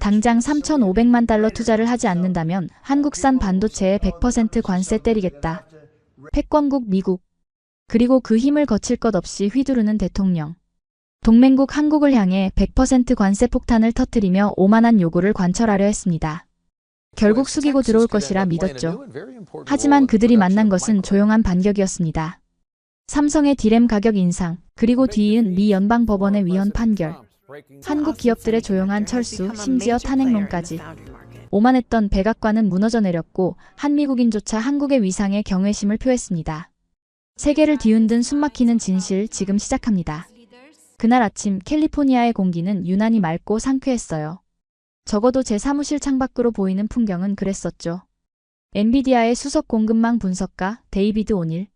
당장 3,500만 달러 투자를 하지 않는다면 한국산 반도체에 100% 관세 때리겠다. 패권국 미국. 그리고 그 힘을 거칠 것 없이 휘두르는 대통령. 동맹국 한국을 향해 100% 관세 폭탄을 터뜨리며 오만한 요구를 관철하려 했습니다. 결국 숙이고 들어올 것이라 믿었죠. 하지만 그들이 만난 것은 조용한 반격이었습니다. 삼성의 디램 가격 인상, 그리고 뒤이은 미 연방법원의 위헌 판결. 한국 기업들의 조용한 철수, 심지어 탄핵론까지. 오만했던 백악관은 무너져 내렸고 한미국인조차 한국의 위상에 경외심을 표했습니다. 세계를 뒤흔든 숨막히는 진실 지금 시작합니다. 그날 아침 캘리포니아의 공기는 유난히 맑고 상쾌했어요. 적어도 제 사무실 창밖으로 보이는 풍경은 그랬었죠. 엔비디아의 수석 공급망 분석가 데이비드 오닐.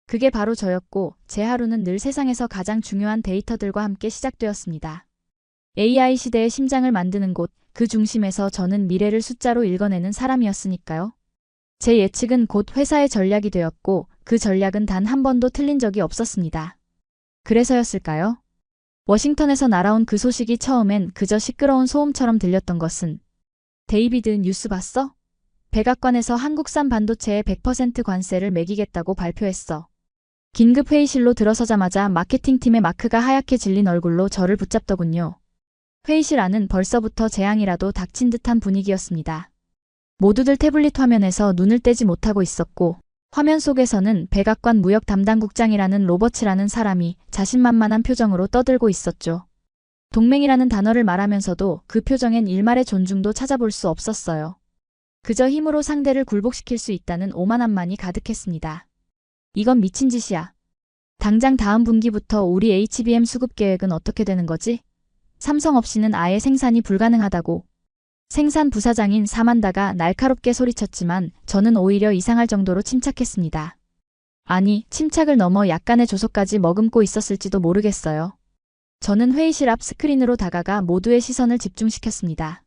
그게 바로 저였고 제 하루는 늘 세상에서 가장 중요한 데이터들과 함께 시작되었습니다. AI 시대의 심장을 만드는 곳, 그 중심에서 저는 미래를 숫자로 읽어내는 사람이었으니까요. 제 예측은 곧 회사의 전략이 되었고 그 전략은 단 한 번도 틀린 적이 없었습니다. 그래서였을까요? 워싱턴에서 날아온 그 소식이 처음엔 그저 시끄러운 소음처럼 들렸던 것은 데이비드 뉴스 봤어? 백악관에서 한국산 반도체에 100% 관세를 매기겠다고 발표했어. 긴급 회의실로 들어서자마자 마케팅팀의 마크가 하얗게 질린 얼굴로 저를 붙잡더군요. 회의실 안은 벌써부터 재앙이라도 닥친 듯한 분위기였습니다. 모두들 태블릿 화면에서 눈을 떼지 못하고 있었고 화면 속에서는 백악관 무역 담당국장이라는 로버츠라는 사람이 자신만만한 표정으로 떠들고 있었죠. 동맹이라는 단어를 말하면서도 그 표정엔 일말의 존중도 찾아볼 수 없었어요. 그저 힘으로 상대를 굴복시킬 수 있다는 오만함만이 가득했습니다. 이건 미친 짓이야. 당장 다음 분기부터 우리 HBM 수급 계획은 어떻게 되는 거지? 삼성 없이는 아예 생산이 불가능하다고. 생산 부사장인 사만다가 날카롭게 소리쳤지만 저는 오히려 이상할 정도로 침착했습니다. 아니, 침착을 넘어 약간의 조소까지 머금고 있었을지도 모르겠어요. 저는 회의실 앞 스크린으로 다가가 모두의 시선을 집중시켰습니다.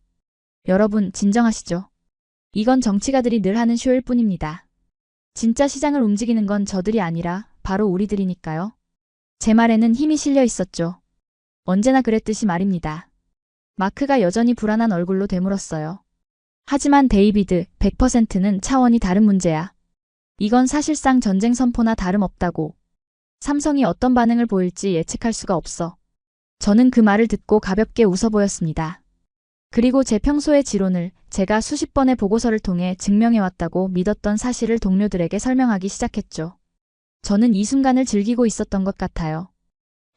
여러분, 진정하시죠. 이건 정치가들이 늘 하는 쇼일 뿐입니다. 진짜 시장을 움직이는 건 저들이 아니라 바로 우리들이니까요. 제 말에는 힘이 실려 있었죠. 언제나 그랬듯이 말입니다. 마크가 여전히 불안한 얼굴로 되물었어요. 하지만 데이비드, 100%는 차원이 다른 문제야. 이건 사실상 전쟁 선포나 다름없다고. 삼성이 어떤 반응을 보일지 예측할 수가 없어. 저는 그 말을 듣고 가볍게 웃어 보였습니다. 그리고 제 평소의 지론을 제가 수십 번의 보고서를 통해 증명해왔다고 믿었던 사실을 동료들에게 설명하기 시작했죠. 저는 이 순간을 즐기고 있었던 것 같아요.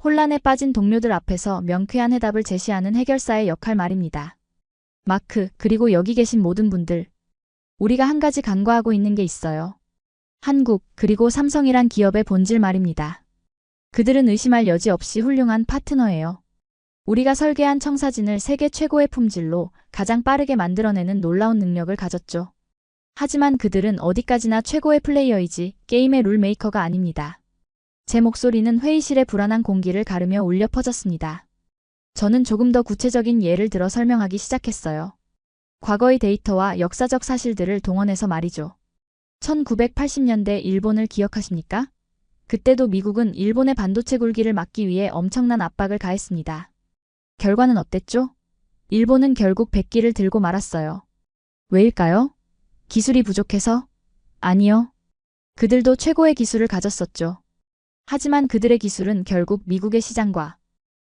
혼란에 빠진 동료들 앞에서 명쾌한 해답을 제시하는 해결사의 역할 말입니다. 마크, 그리고 여기 계신 모든 분들. 우리가 한 가지 간과하고 있는 게 있어요. 한국, 그리고 삼성이란 기업의 본질 말입니다. 그들은 의심할 여지 없이 훌륭한 파트너예요. 우리가 설계한 청사진을 세계 최고의 품질로 가장 빠르게 만들어내는 놀라운 능력을 가졌죠. 하지만 그들은 어디까지나 최고의 플레이어이지 게임의 룰 메이커가 아닙니다. 제 목소리는 회의실의 불안한 공기를 가르며 울려 퍼졌습니다. 저는 조금 더 구체적인 예를 들어 설명하기 시작했어요. 과거의 데이터와 역사적 사실들을 동원해서 말이죠. 1980년대 일본을 기억하십니까? 그때도 미국은 일본의 반도체 굴기를 막기 위해 엄청난 압박을 가했습니다. 결과는 어땠죠? 일본은 결국 백기를 들고 말았어요. 왜일까요? 기술이 부족해서? 아니요. 그들도 최고의 기술을 가졌었죠. 하지만 그들의 기술은 결국 미국의 시장과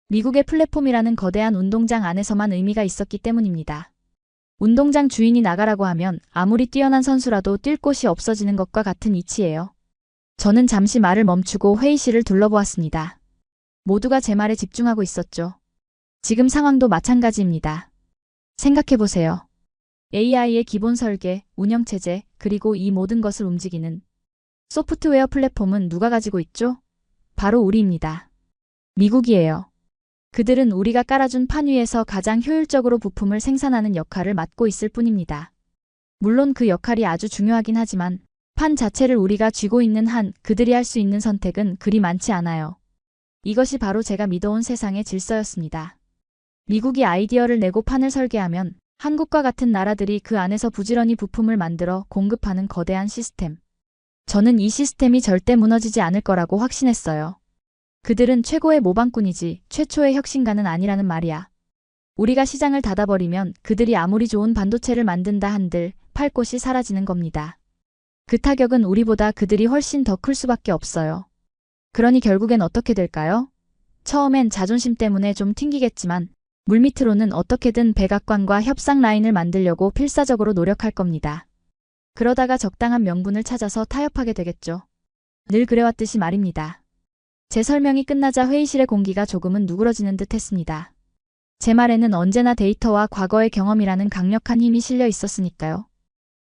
미국의 플랫폼이라는 거대한 운동장 안에서만 의미가 있었기 때문입니다. 운동장 주인이 나가라고 하면 아무리 뛰어난 선수라도 뛸 곳이 없어지는 것과 같은 이치예요. 저는 잠시 말을 멈추고 회의실을 둘러보았습니다. 모두가 제 말에 집중하고 있었죠. 지금 상황도 마찬가지입니다. 생각해보세요. AI의 기본 설계, 운영체제, 그리고 이 모든 것을 움직이는 소프트웨어 플랫폼은 누가 가지고 있죠? 바로 우리입니다. 미국이에요. 그들은 우리가 깔아준 판 위에서 가장 효율적으로 부품을 생산하는 역할을 맡고 있을 뿐입니다. 물론 그 역할이 아주 중요하긴 하지만 판 자체를 우리가 쥐고 있는 한 그들이 할 수 있는 선택은 그리 많지 않아요. 이것이 바로 제가 믿어온 세상의 질서였습니다. 미국이 아이디어를 내고 판을 설계하면 한국과 같은 나라들이 그 안에서 부지런히 부품을 만들어 공급하는 거대한 시스템. 저는 이 시스템이 절대 무너지지 않을 거라고 확신했어요. 그들은 최고의 모방꾼이지 최초의 혁신가는 아니라는 말이야. 우리가 시장을 닫아버리면 그들이 아무리 좋은 반도체를 만든다 한들 팔 곳이 사라지는 겁니다. 그 타격은 우리보다 그들이 훨씬 더 클 수밖에 없어요. 그러니 결국엔 어떻게 될까요? 처음엔 자존심 때문에 좀 튕기겠지만 물밑으로는 어떻게든 백악관과 협상 라인을 만들려고 필사적으로 노력할 겁니다. 그러다가 적당한 명분을 찾아서 타협하게 되겠죠. 늘 그래왔듯이 말입니다. 제 설명이 끝나자 회의실의 공기가 조금은 누그러지는 듯 했습니다. 제 말에는 언제나 데이터와 과거의 경험이라는 강력한 힘이 실려 있었으니까요.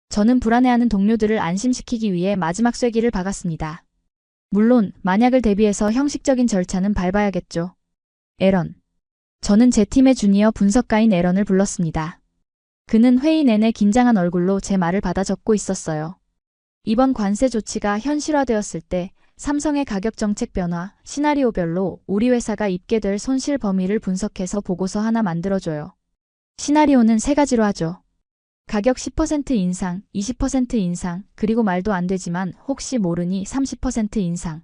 저는 불안해하는 동료들을 안심시키기 위해 마지막 쐐기를 박았습니다. 물론 만약을 대비해서 형식적인 절차는 밟아야겠죠. 에런. 저는 제 팀의 주니어 분석가인 에런을 불렀습니다. 그는 회의 내내 긴장한 얼굴로 제 말을 받아 적고 있었어요. 이번 관세 조치가 현실화되었을 때 삼성의 가격 정책 변화, 시나리오별로 우리 회사가 입게 될 손실 범위를 분석해서 보고서 하나 만들어줘요. 시나리오는 세 가지로 하죠. 가격 10% 인상, 20% 인상, 그리고 말도 안 되지만 혹시 모르니 30% 인상.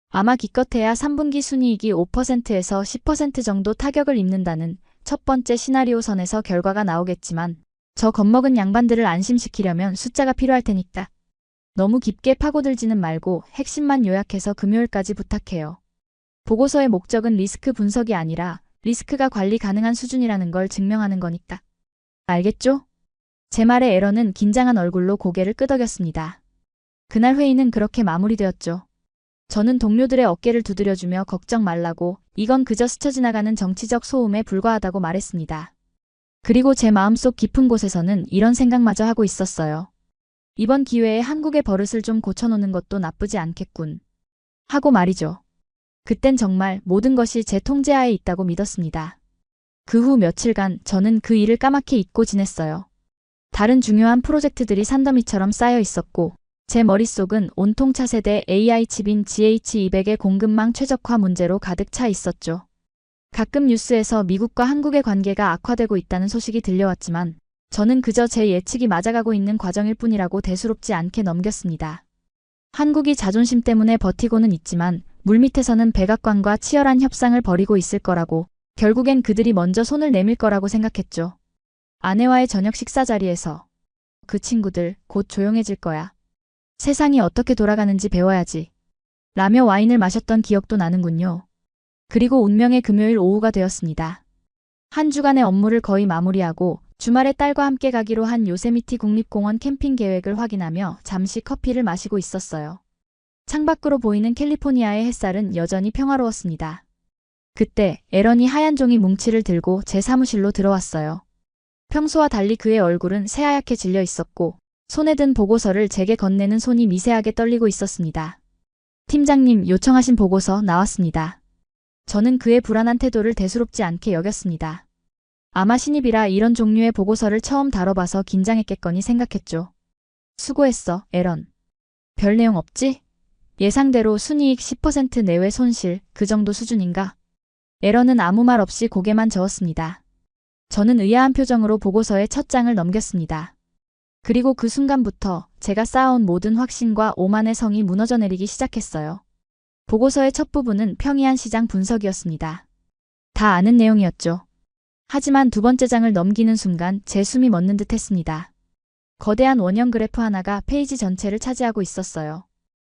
아마 기껏해야 3분기 순이익이 5%에서 10% 정도 타격을 입는다는 첫 번째 시나리오 선에서 결과가 나오겠지만 저 겁먹은 양반들을 안심시키려면 숫자가 필요할 테니까. 너무 깊게 파고들지는 말고 핵심만 요약해서 금요일까지 부탁해요. 보고서의 목적은 리스크 분석이 아니라 리스크가 관리 가능한 수준이라는 걸 증명하는 거니까. 알겠죠? 제 말에 에런은 긴장한 얼굴로 고개를 끄덕였습니다. 그날 회의는 그렇게 마무리되었죠. 저는 동료들의 어깨를 두드려주며 걱정 말라고 이건 그저 스쳐 지나가는 정치적 소음에 불과하다고 말했습니다. 그리고 제 마음속 깊은 곳에서는 이런 생각마저 하고 있었어요. 이번 기회에 한국의 버릇을 좀 고쳐놓는 것도 나쁘지 않겠군. 하고 말이죠. 그땐 정말 모든 것이 제 통제하에 있다고 믿었습니다. 그 후 며칠간 저는 그 일을 까맣게 잊고 지냈어요. 다른 중요한 프로젝트들이 산더미처럼 쌓여 있었고 제 머릿속은 온통 차세대 AI 칩인 GH200의 공급망 최적화 문제로 가득 차 있었죠. 가끔 뉴스에서 미국과 한국의 관계가 악화되고 있다는 소식이 들려왔지만 저는 그저 제 예측이 맞아가고 있는 과정일 뿐이라고 대수롭지 않게 넘겼습니다. 한국이 자존심 때문에 버티고는 있지만 물밑에서는 백악관과 치열한 협상을 벌이고 있을 거라고 결국엔 그들이 먼저 손을 내밀 거라고 생각했죠. 아내와의 저녁 식사 자리에서 그 친구들 곧 조용해질 거야. 세상이 어떻게 돌아가는지 배워야지. 라며 와인을 마셨던 기억도 나는군요. 그리고 운명의 금요일 오후가 되었습니다. 한 주간의 업무를 거의 마무리하고 주말에 딸과 함께 가기로 한 요세미티 국립공원 캠핑 계획을 확인하며 잠시 커피를 마시고 있었어요. 창밖으로 보이는 캘리포니아의 햇살은 여전히 평화로웠습니다. 그때 에런이 하얀 종이 뭉치를 들고 제 사무실로 들어왔어요. 평소와 달리 그의 얼굴은 새하얗게 질려 있었고 손에 든 보고서를 제게 건네는 손이 미세하게 떨리고 있었습니다. 팀장님, 요청하신 보고서 나왔습니다. 저는 그의 불안한 태도를 대수롭지 않게 여겼습니다. 아마 신입이라 이런 종류의 보고서를 처음 다뤄봐서 긴장했겠거니 생각했죠. 수고했어, 에런. 별 내용 없지? 예상대로 순이익 10% 내외 손실, 그 정도 수준인가? 에런은 아무 말 없이 고개만 저었습니다. 저는 의아한 표정으로 보고서의 첫 장을 넘겼습니다. 그리고 그 순간부터 제가 쌓아온 모든 확신과 오만의 성이 무너져 내리기 시작했어요. 보고서의 첫 부분은 평이한 시장 분석이었습니다. 다 아는 내용이었죠. 하지만 두 번째 장을 넘기는 순간 제 숨이 멎는 듯 했습니다. 거대한 원형 그래프 하나가 페이지 전체를 차지하고 있었어요.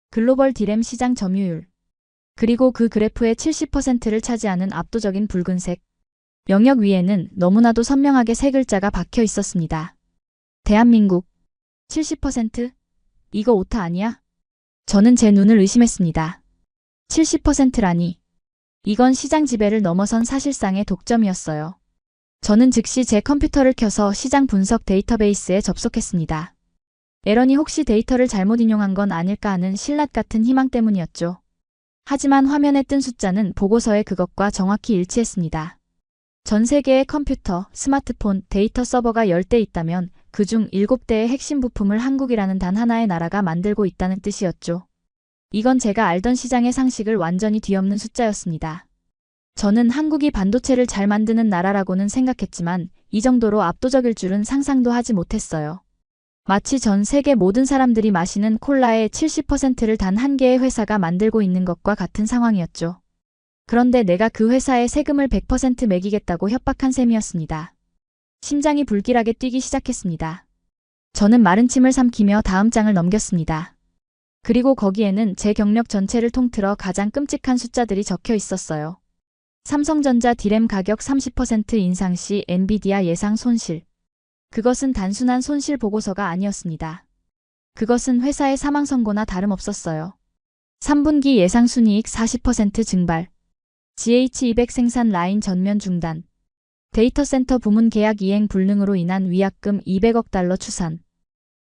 글로벌 디램 시장 점유율. 그리고 그 그래프의 70%를 차지하는 압도적인 붉은색. 영역 위에는 너무나도 선명하게 세 글자가 박혀 있었습니다. 대한민국. 70%? 이거 오타 아니야? 저는 제 눈을 의심했습니다. 70%라니. 이건 시장 지배를 넘어선 사실상의 독점이었어요. 저는 즉시 제 컴퓨터를 켜서 시장 분석 데이터베이스에 접속했습니다. 에런이 혹시 데이터를 잘못 인용한 건 아닐까 하는 신랏 같은 희망 때문이었죠. 하지만 화면에 뜬 숫자는 보고서의 그것과 정확히 일치했습니다. 전 세계의 컴퓨터, 스마트폰, 데이터 서버가 10대 있다면 그중 7대의 핵심 부품을 한국이라는 단 하나의 나라가 만들고 있다는 뜻이었죠. 이건 제가 알던 시장의 상식을 완전히 뒤엎는 숫자였습니다. 저는 한국이 반도체를 잘 만드는 나라라고는 생각했지만 이 정도로 압도적일 줄은 상상도 하지 못했어요. 마치 전 세계 모든 사람들이 마시는 콜라의 70%를 단 한 개의 회사가 만들고 있는 것과 같은 상황이었죠. 그런데 내가 그 회사에 세금을 100% 매기겠다고 협박한 셈이었습니다. 심장이 불길하게 뛰기 시작했습니다. 저는 마른 침을 삼키며 다음 장을 넘겼습니다. 그리고 거기에는 제 경력 전체를 통틀어 가장 끔찍한 숫자들이 적혀 있었어요. 삼성전자 디램 가격 30% 인상 시 엔비디아 예상 손실. 그것은 단순한 손실 보고서가 아니었습니다. 그것은 회사의 사망 선고나 다름없었어요. 3분기 예상 순이익 40% 증발. GH200 생산 라인 전면 중단. 데이터 센터 부문 계약 이행 불능으로 인한 위약금 200억 달러 추산.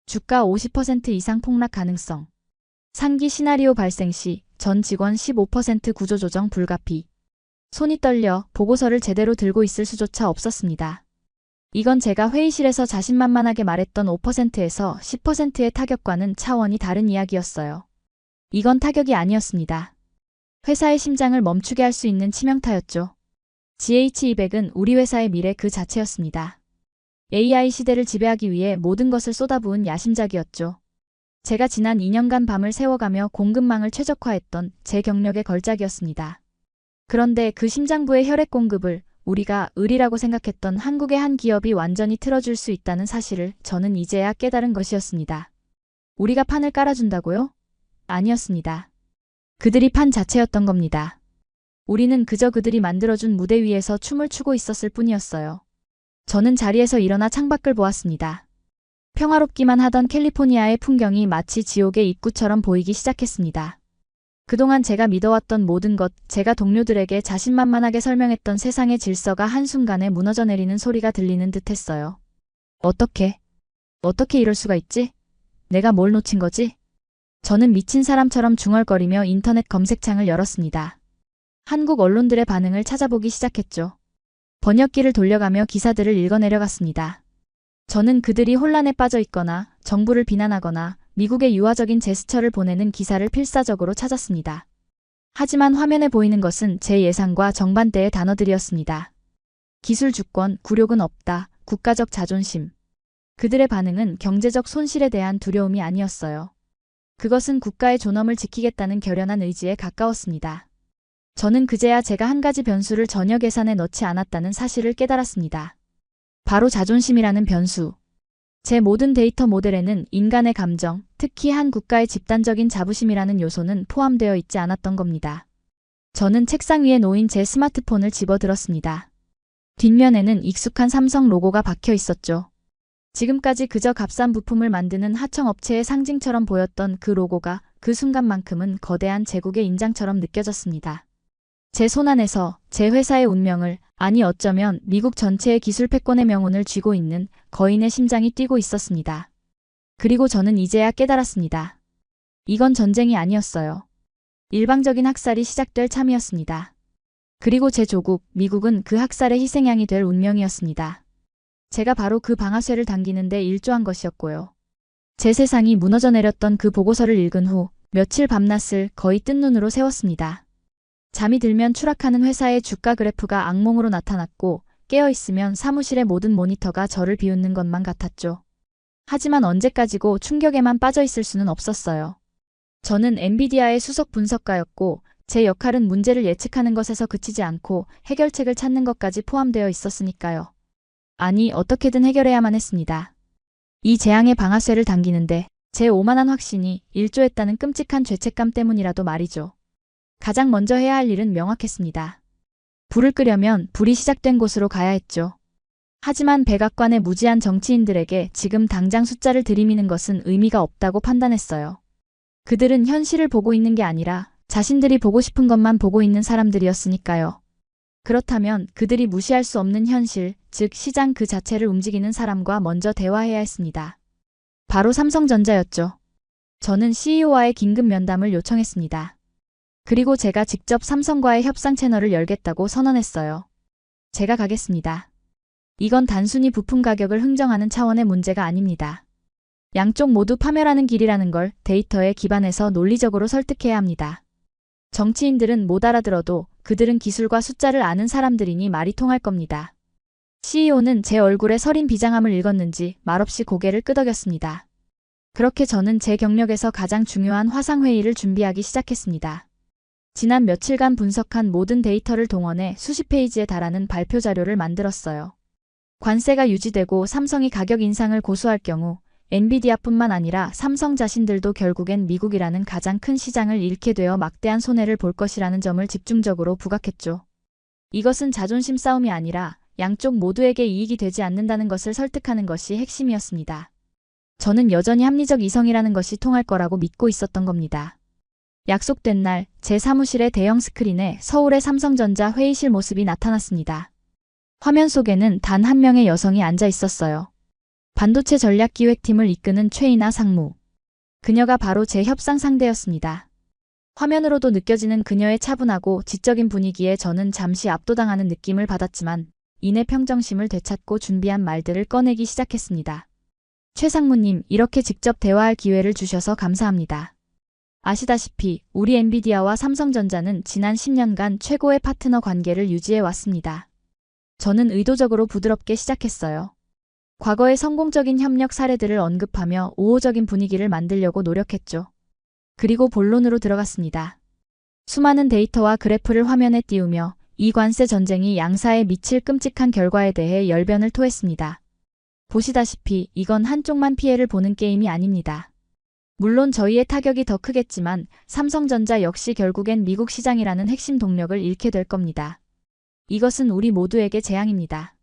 주가 50% 이상 폭락 가능성. 상기 시나리오 발생 시 전 직원 15% 구조조정 불가피. 손이 떨려 보고서를 제대로 들고 있을 수조차 없었습니다. 이건 제가 회의실에서 자신만만하게 말했던 5%에서 10%의 타격과는 차원이 다른 이야기였어요. 이건 타격이 아니었습니다. 회사의 심장을 멈추게 할 수 있는 치명타였죠. GH200은 우리 회사의 미래 그 자체였습니다. AI 시대를 지배하기 위해 모든 것을 쏟아부은 야심작이었죠. 제가 지난 2년간 밤을 새워가며 공급망을 최적화했던 제 경력의 걸작이었습니다. 그런데 그 심장부의 혈액 공급을 우리가 을이라고 생각했던 한국의 한 기업이 완전히 틀어줄 수 있다는 사실을 저는 이제야 깨달은 것이었습니다. 우리가 판을 깔아준다고요? 아니었습니다. 그들이 판 자체였던 겁니다. 우리는 그저 그들이 만들어준 무대 위에서 춤을 추고 있었을 뿐이었어요. 저는 자리에서 일어나 창밖을 보았습니다. 평화롭기만 하던 캘리포니아의 풍경이 마치 지옥의 입구처럼 보이기 시작했습니다. 그동안 제가 믿어왔던 모든 것, 제가 동료들에게 자신만만하게 설명했던 세상의 질서가 한순간에 무너져 내리는 소리가 들리는 듯했어요. 어떻게 이럴 수가 있지? 내가 뭘 놓친 거지? 저는 미친 사람처럼 중얼거리며 인터넷 검색창을 열었습니다. 한국 언론들의 반응을 찾아보기 시작했죠. 번역기를 돌려가며 기사들을 읽어내려갔습니다. 저는 그들이 혼란에 빠져 있거나 정부를 비난하거나 미국의 유화적인 제스처를 보내는 기사를 필사적으로 찾았습니다. 하지만 화면에 보이는 것은 제 예상과 정반대의 단어들이었습니다. 기술 주권, 굴욕은 없다, 국가적 자존심. 그들의 반응은 경제적 손실에 대한 두려움이 아니었어요. 그것은 국가의 존엄을 지키겠다는 결연한 의지에 가까웠습니다. 저는 그제야 제가 한 가지 변수를 전혀 계산에 넣지 않았다는 사실을 깨달았습니다. 바로 자존심이라는 변수. 제 모든 데이터 모델에는 인간의 감정, 특히 한 국가의 집단적인 자부심이라는 요소는 포함되어 있지 않았던 겁니다. 저는 책상 위에 놓인 제 스마트폰을 집어들었습니다. 뒷면에는 익숙한 삼성 로고가 박혀 있었죠. 지금까지 그저 값싼 부품을 만드는 하청업체의 상징처럼 보였던 그 로고가 그 순간만큼은 거대한 제국의 인장처럼 느껴졌습니다. 제 손안에서 제 회사의 운명을, 아니 어쩌면 미국 전체의 기술 패권의 명운을 쥐고 있는 거인의 심장이 뛰고 있었습니다. 그리고 저는 이제야 깨달았습니다. 이건 전쟁이 아니었어요. 일방적인 학살이 시작될 참이었습니다. 그리고 제 조국, 미국은 그 학살의 희생양이 될 운명이었습니다. 제가 바로 그 방아쇠를 당기는 데 일조한 것이었고요. 제 세상이 무너져 내렸던 그 보고서를 읽은 후 며칠 밤낮을 거의 뜬 눈으로 세웠습니다. 잠이 들면 추락하는 회사의 주가 그래프가 악몽으로 나타났고 깨어있으면 사무실의 모든 모니터가 저를 비웃는 것만 같았죠. 하지만 언제까지고 충격에만 빠져있을 수는 없었어요. 저는 엔비디아의 수석 분석가였고 제 역할은 문제를 예측하는 것에서 그치지 않고 해결책을 찾는 것까지 포함되어 있었으니까요. 아니, 어떻게든 해결해야만 했습니다. 이 재앙의 방아쇠를 당기는데 제 오만한 확신이 일조했다는 끔찍한 죄책감 때문이라도 말이죠. 가장 먼저 해야 할 일은 명확했습니다. 불을 끄려면 불이 시작된 곳으로 가야 했죠. 하지만 백악관의 무지한 정치인들에게 지금 당장 숫자를 들이미는 것은 의미가 없다고 판단했어요. 그들은 현실을 보고 있는 게 아니라 자신들이 보고 싶은 것만 보고 있는 사람들이었으니까요. 그렇다면 그들이 무시할 수 없는 현실, 즉 시장 그 자체를 움직이는 사람과 먼저 대화해야 했습니다. 바로 삼성전자였죠. 저는 CEO와의 긴급 면담을 요청했습니다. 그리고 제가 직접 삼성과의 협상 채널을 열겠다고 선언했어요. 제가 가겠습니다. 이건 단순히 부품 가격을 흥정하는 차원의 문제가 아닙니다. 양쪽 모두 파멸하는 길이라는 걸 데이터에 기반해서 논리적으로 설득해야 합니다. 정치인들은 못 알아들어도 그들은 기술과 숫자를 아는 사람들이니 말이 통할 겁니다. CEO는 제 얼굴에 서린 비장함을 읽었는지 말없이 고개를 끄덕였습니다. 그렇게 저는 제 경력에서 가장 중요한 화상회의를 준비하기 시작했습니다. 지난 며칠간 분석한 모든 데이터를 동원해 수십 페이지에 달하는 발표 자료를 만들었어요. 관세가 유지되고 삼성이 가격 인상을 고수할 경우 엔비디아뿐만 아니라 삼성 자신들도 결국엔 미국이라는 가장 큰 시장을 잃게 되어 막대한 손해를 볼 것이라는 점을 집중적으로 부각했죠. 이것은 자존심 싸움이 아니라 양쪽 모두에게 이익이 되지 않는다는 것을 설득하는 것이 핵심이었습니다. 저는 여전히 합리적 이성이라는 것이 통할 거라고 믿고 있었던 겁니다. 약속된 날, 제 사무실의 대형 스크린에 서울의 삼성전자 회의실 모습이 나타났습니다. 화면 속에는 단 한 명의 여성이 앉아 있었어요. 반도체 전략기획팀을 이끄는 최인아 상무. 그녀가 바로 제 협상 상대였습니다. 화면으로도 느껴지는 그녀의 차분하고 지적인 분위기에 저는 잠시 압도당하는 느낌을 받았지만 이내 평정심을 되찾고 준비한 말들을 꺼내기 시작했습니다. 최 상무님, 이렇게 직접 대화할 기회를 주셔서 감사합니다. 아시다시피 우리 엔비디아와 삼성전자는 지난 10년간 최고의 파트너 관계를 유지해 왔습니다. 저는 의도적으로 부드럽게 시작했어요. 과거의 성공적인 협력 사례들을 언급하며 우호적인 분위기를 만들려고 노력했죠. 그리고 본론으로 들어갔습니다. 수많은 데이터와 그래프를 화면에 띄우며 이 관세 전쟁이 양사에 미칠 끔찍한 결과에 대해 열변을 토했습니다. 보시다시피 이건 한쪽만 피해를 보는 게임이 아닙니다. 물론 저희의 타격이 더 크겠지만 삼성전자 역시 결국엔 미국 시장이라는 핵심 동력을 잃게 될 겁니다. 이것은 우리 모두에게 재앙입니다.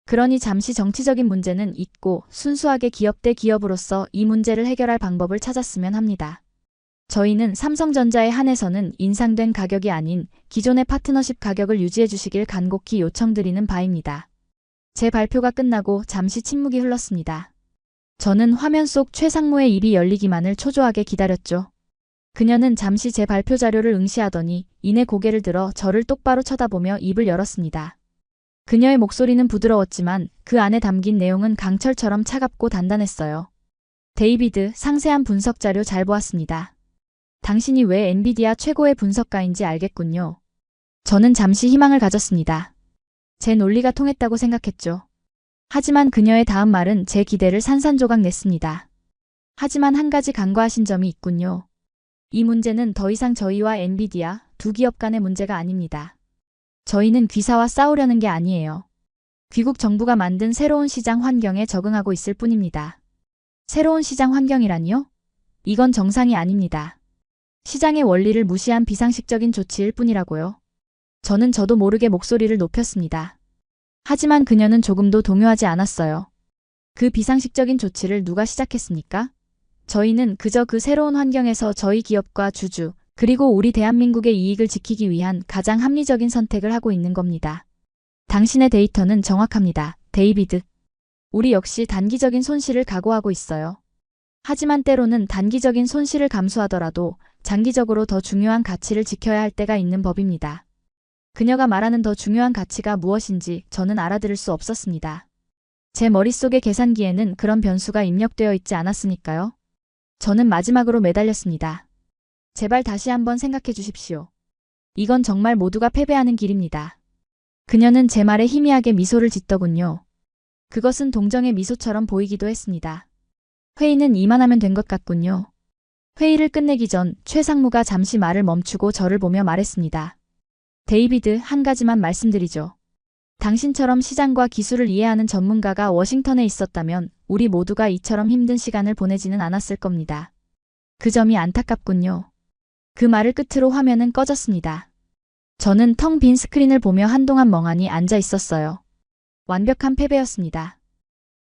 그러니 잠시 정치적인 문제는 잊고 순수하게 기업 대 기업으로서 이 문제를 해결할 방법을 찾았으면 합니다. 저희는 삼성전자에 한해서는 인상된 가격이 아닌 기존의 파트너십 가격을 유지해 주시길 간곡히 요청드리는 바입니다. 제 발표가 끝나고 잠시 침묵이 흘렀습니다. 저는 화면 속 최 상무의 입이 열리기만을 초조하게 기다렸죠. 그녀는 잠시 제 발표 자료를 응시하더니 이내 고개를 들어 저를 똑바로 쳐다보며 입을 열었습니다. 그녀의 목소리는 부드러웠지만 그 안에 담긴 내용은 강철처럼 차갑고 단단했어요. 데이비드, 상세한 분석 자료 잘 보았습니다. 당신이 왜 엔비디아 최고의 분석가인지 알겠군요. 저는 잠시 희망을 가졌습니다. 제 논리가 통했다고 생각했죠. 하지만 그녀의 다음 말은 제 기대를 산산조각 냈습니다. 하지만 한 가지 간과하신 점이 있군요. 이 문제는 더 이상 저희와 엔비디아 두 기업 간의 문제가 아닙니다. 저희는 귀사와 싸우려는 게 아니에요. 귀국 정부가 만든 새로운 시장 환경에 적응하고 있을 뿐입니다. 새로운 시장 환경이라니요? 이건 정상이 아닙니다. 시장의 원리를 무시한 비상식적인 조치일 뿐이라고요. 저는 저도 모르게 목소리를 높였습니다. 하지만 그녀는 조금도 동요하지 않았어요. 그 비상식적인 조치를 누가 시작했습니까? 저희는 그저 그 새로운 환경에서 저희 기업과 주주, 그리고 우리 대한민국의 이익을 지키기 위한 가장 합리적인 선택을 하고 있는 겁니다. 당신의 데이터는 정확합니다, 데이비드. 우리 역시 단기적인 손실을 각오하고 있어요. 하지만 때로는 단기적인 손실을 감수하더라도 장기적으로 더 중요한 가치를 지켜야 할 때가 있는 법입니다. 그녀가 말하는 더 중요한 가치가 무엇인지 저는 알아들을 수 없었습니다. 제 머릿속의 계산기에는 그런 변수가 입력되어 있지 않았으니까요. 저는 마지막으로 매달렸습니다. 제발 다시 한번 생각해 주십시오. 이건 정말 모두가 패배하는 길입니다. 그녀는 제 말에 희미하게 미소를 짓더군요. 그것은 동정의 미소처럼 보이기도 했습니다. 회의는 이만하면 된 것 같군요. 회의를 끝내기 전 최 상무가 잠시 말을 멈추고 저를 보며 말했습니다. 데이비드, 한 가지만 말씀드리죠. 당신처럼 시장과 기술을 이해하는 전문가가 워싱턴에 있었다면 우리 모두가 이처럼 힘든 시간을 보내지는 않았을 겁니다. 그 점이 안타깝군요. 그 말을 끝으로 화면은 꺼졌습니다. 저는 텅 빈 스크린을 보며 한동안 멍하니 앉아 있었어요. 완벽한 패배였습니다.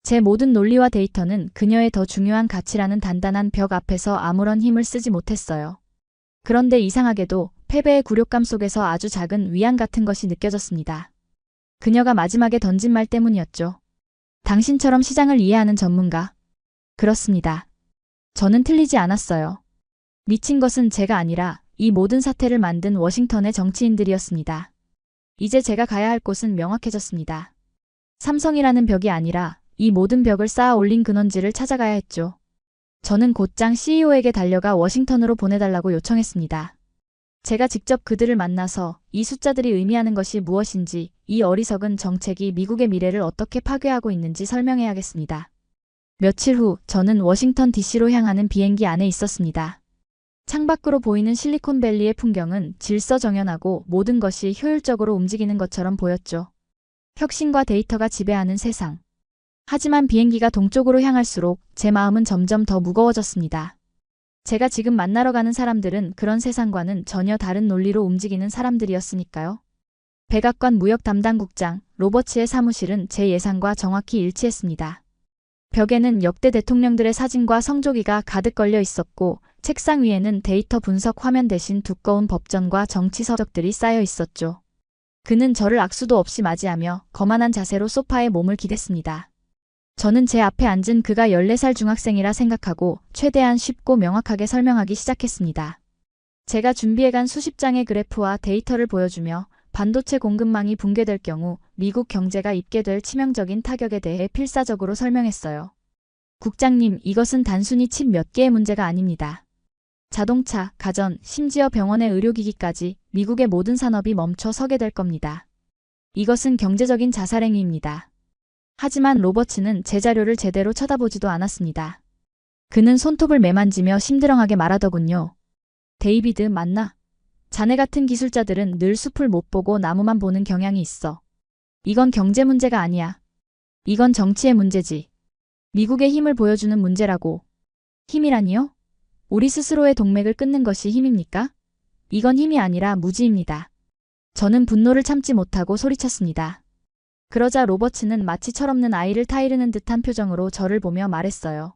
제 모든 논리와 데이터는 그녀의 더 중요한 가치라는 단단한 벽 앞에서 아무런 힘을 쓰지 못했어요. 그런데 이상하게도 패배의 굴욕감 속에서 아주 작은 위안 같은 것이 느껴졌습니다. 그녀가 마지막에 던진 말 때문이었죠. 당신처럼 시장을 이해하는 전문가. 그렇습니다. 저는 틀리지 않았어요. 미친 것은 제가 아니라 이 모든 사태를 만든 워싱턴의 정치인들이었습니다. 이제 제가 가야 할 곳은 명확해졌습니다. 삼성이라는 벽이 아니라 이 모든 벽을 쌓아 올린 근원지를 찾아가야 했죠. 저는 곧장 CEO에게 달려가 워싱턴으로 보내달라고 요청했습니다. 제가 직접 그들을 만나서 이 숫자들이 의미하는 것이 무엇인지, 이 어리석은 정책이 미국의 미래를 어떻게 파괴하고 있는지 설명해야겠습니다. 며칠 후 저는 워싱턴 DC로 향하는 비행기 안에 있었습니다. 창밖으로 보이는 실리콘밸리의 풍경은 질서정연하고 모든 것이 효율적으로 움직이는 것처럼 보였죠. 혁신과 데이터가 지배하는 세상. 하지만 비행기가 동쪽으로 향할수록 제 마음은 점점 더 무거워졌습니다. 제가 지금 만나러 가는 사람들은 그런 세상과는 전혀 다른 논리로 움직이는 사람들이었으니까요. 백악관 무역 담당국장 로버츠의 사무실은 제 예상과 정확히 일치했습니다. 벽에는 역대 대통령들의 사진과 성조기가 가득 걸려 있었고 책상 위에는 데이터 분석 화면 대신 두꺼운 법전과 정치 서적들이 쌓여 있었죠. 그는 저를 악수도 없이 맞이하며 거만한 자세로 소파에 몸을 기댔습니다. 저는 제 앞에 앉은 그가 14살 중학생이라 생각하고 최대한 쉽고 명확하게 설명하기 시작했습니다. 제가 준비해간 수십 장의 그래프와 데이터를 보여주며 반도체 공급망이 붕괴될 경우 미국 경제가 입게 될 치명적인 타격에 대해 필사적으로 설명했어요. 국장님, 이것은 단순히 칩 몇 개의 문제가 아닙니다. 자동차, 가전, 심지어 병원의 의료기기까지 미국의 모든 산업이 멈춰 서게 될 겁니다. 이것은 경제적인 자살행위입니다. 하지만 로버츠는 제 자료를 제대로 쳐다보지도 않았습니다. 그는 손톱을 매만지며 심드렁하게 말하더군요. 데이비드, 맞나? 자네 같은 기술자들은 늘 숲을 못 보고 나무만 보는 경향이 있어. 이건 경제 문제가 아니야. 이건 정치의 문제지. 미국의 힘을 보여주는 문제라고. 힘이라니요? 우리 스스로의 동맥을 끊는 것이 힘입니까? 이건 힘이 아니라 무지입니다. 저는 분노를 참지 못하고 소리쳤습니다. 그러자 로버츠는 마치 철없는 아이를 타이르는 듯한 표정으로 저를 보며 말했어요.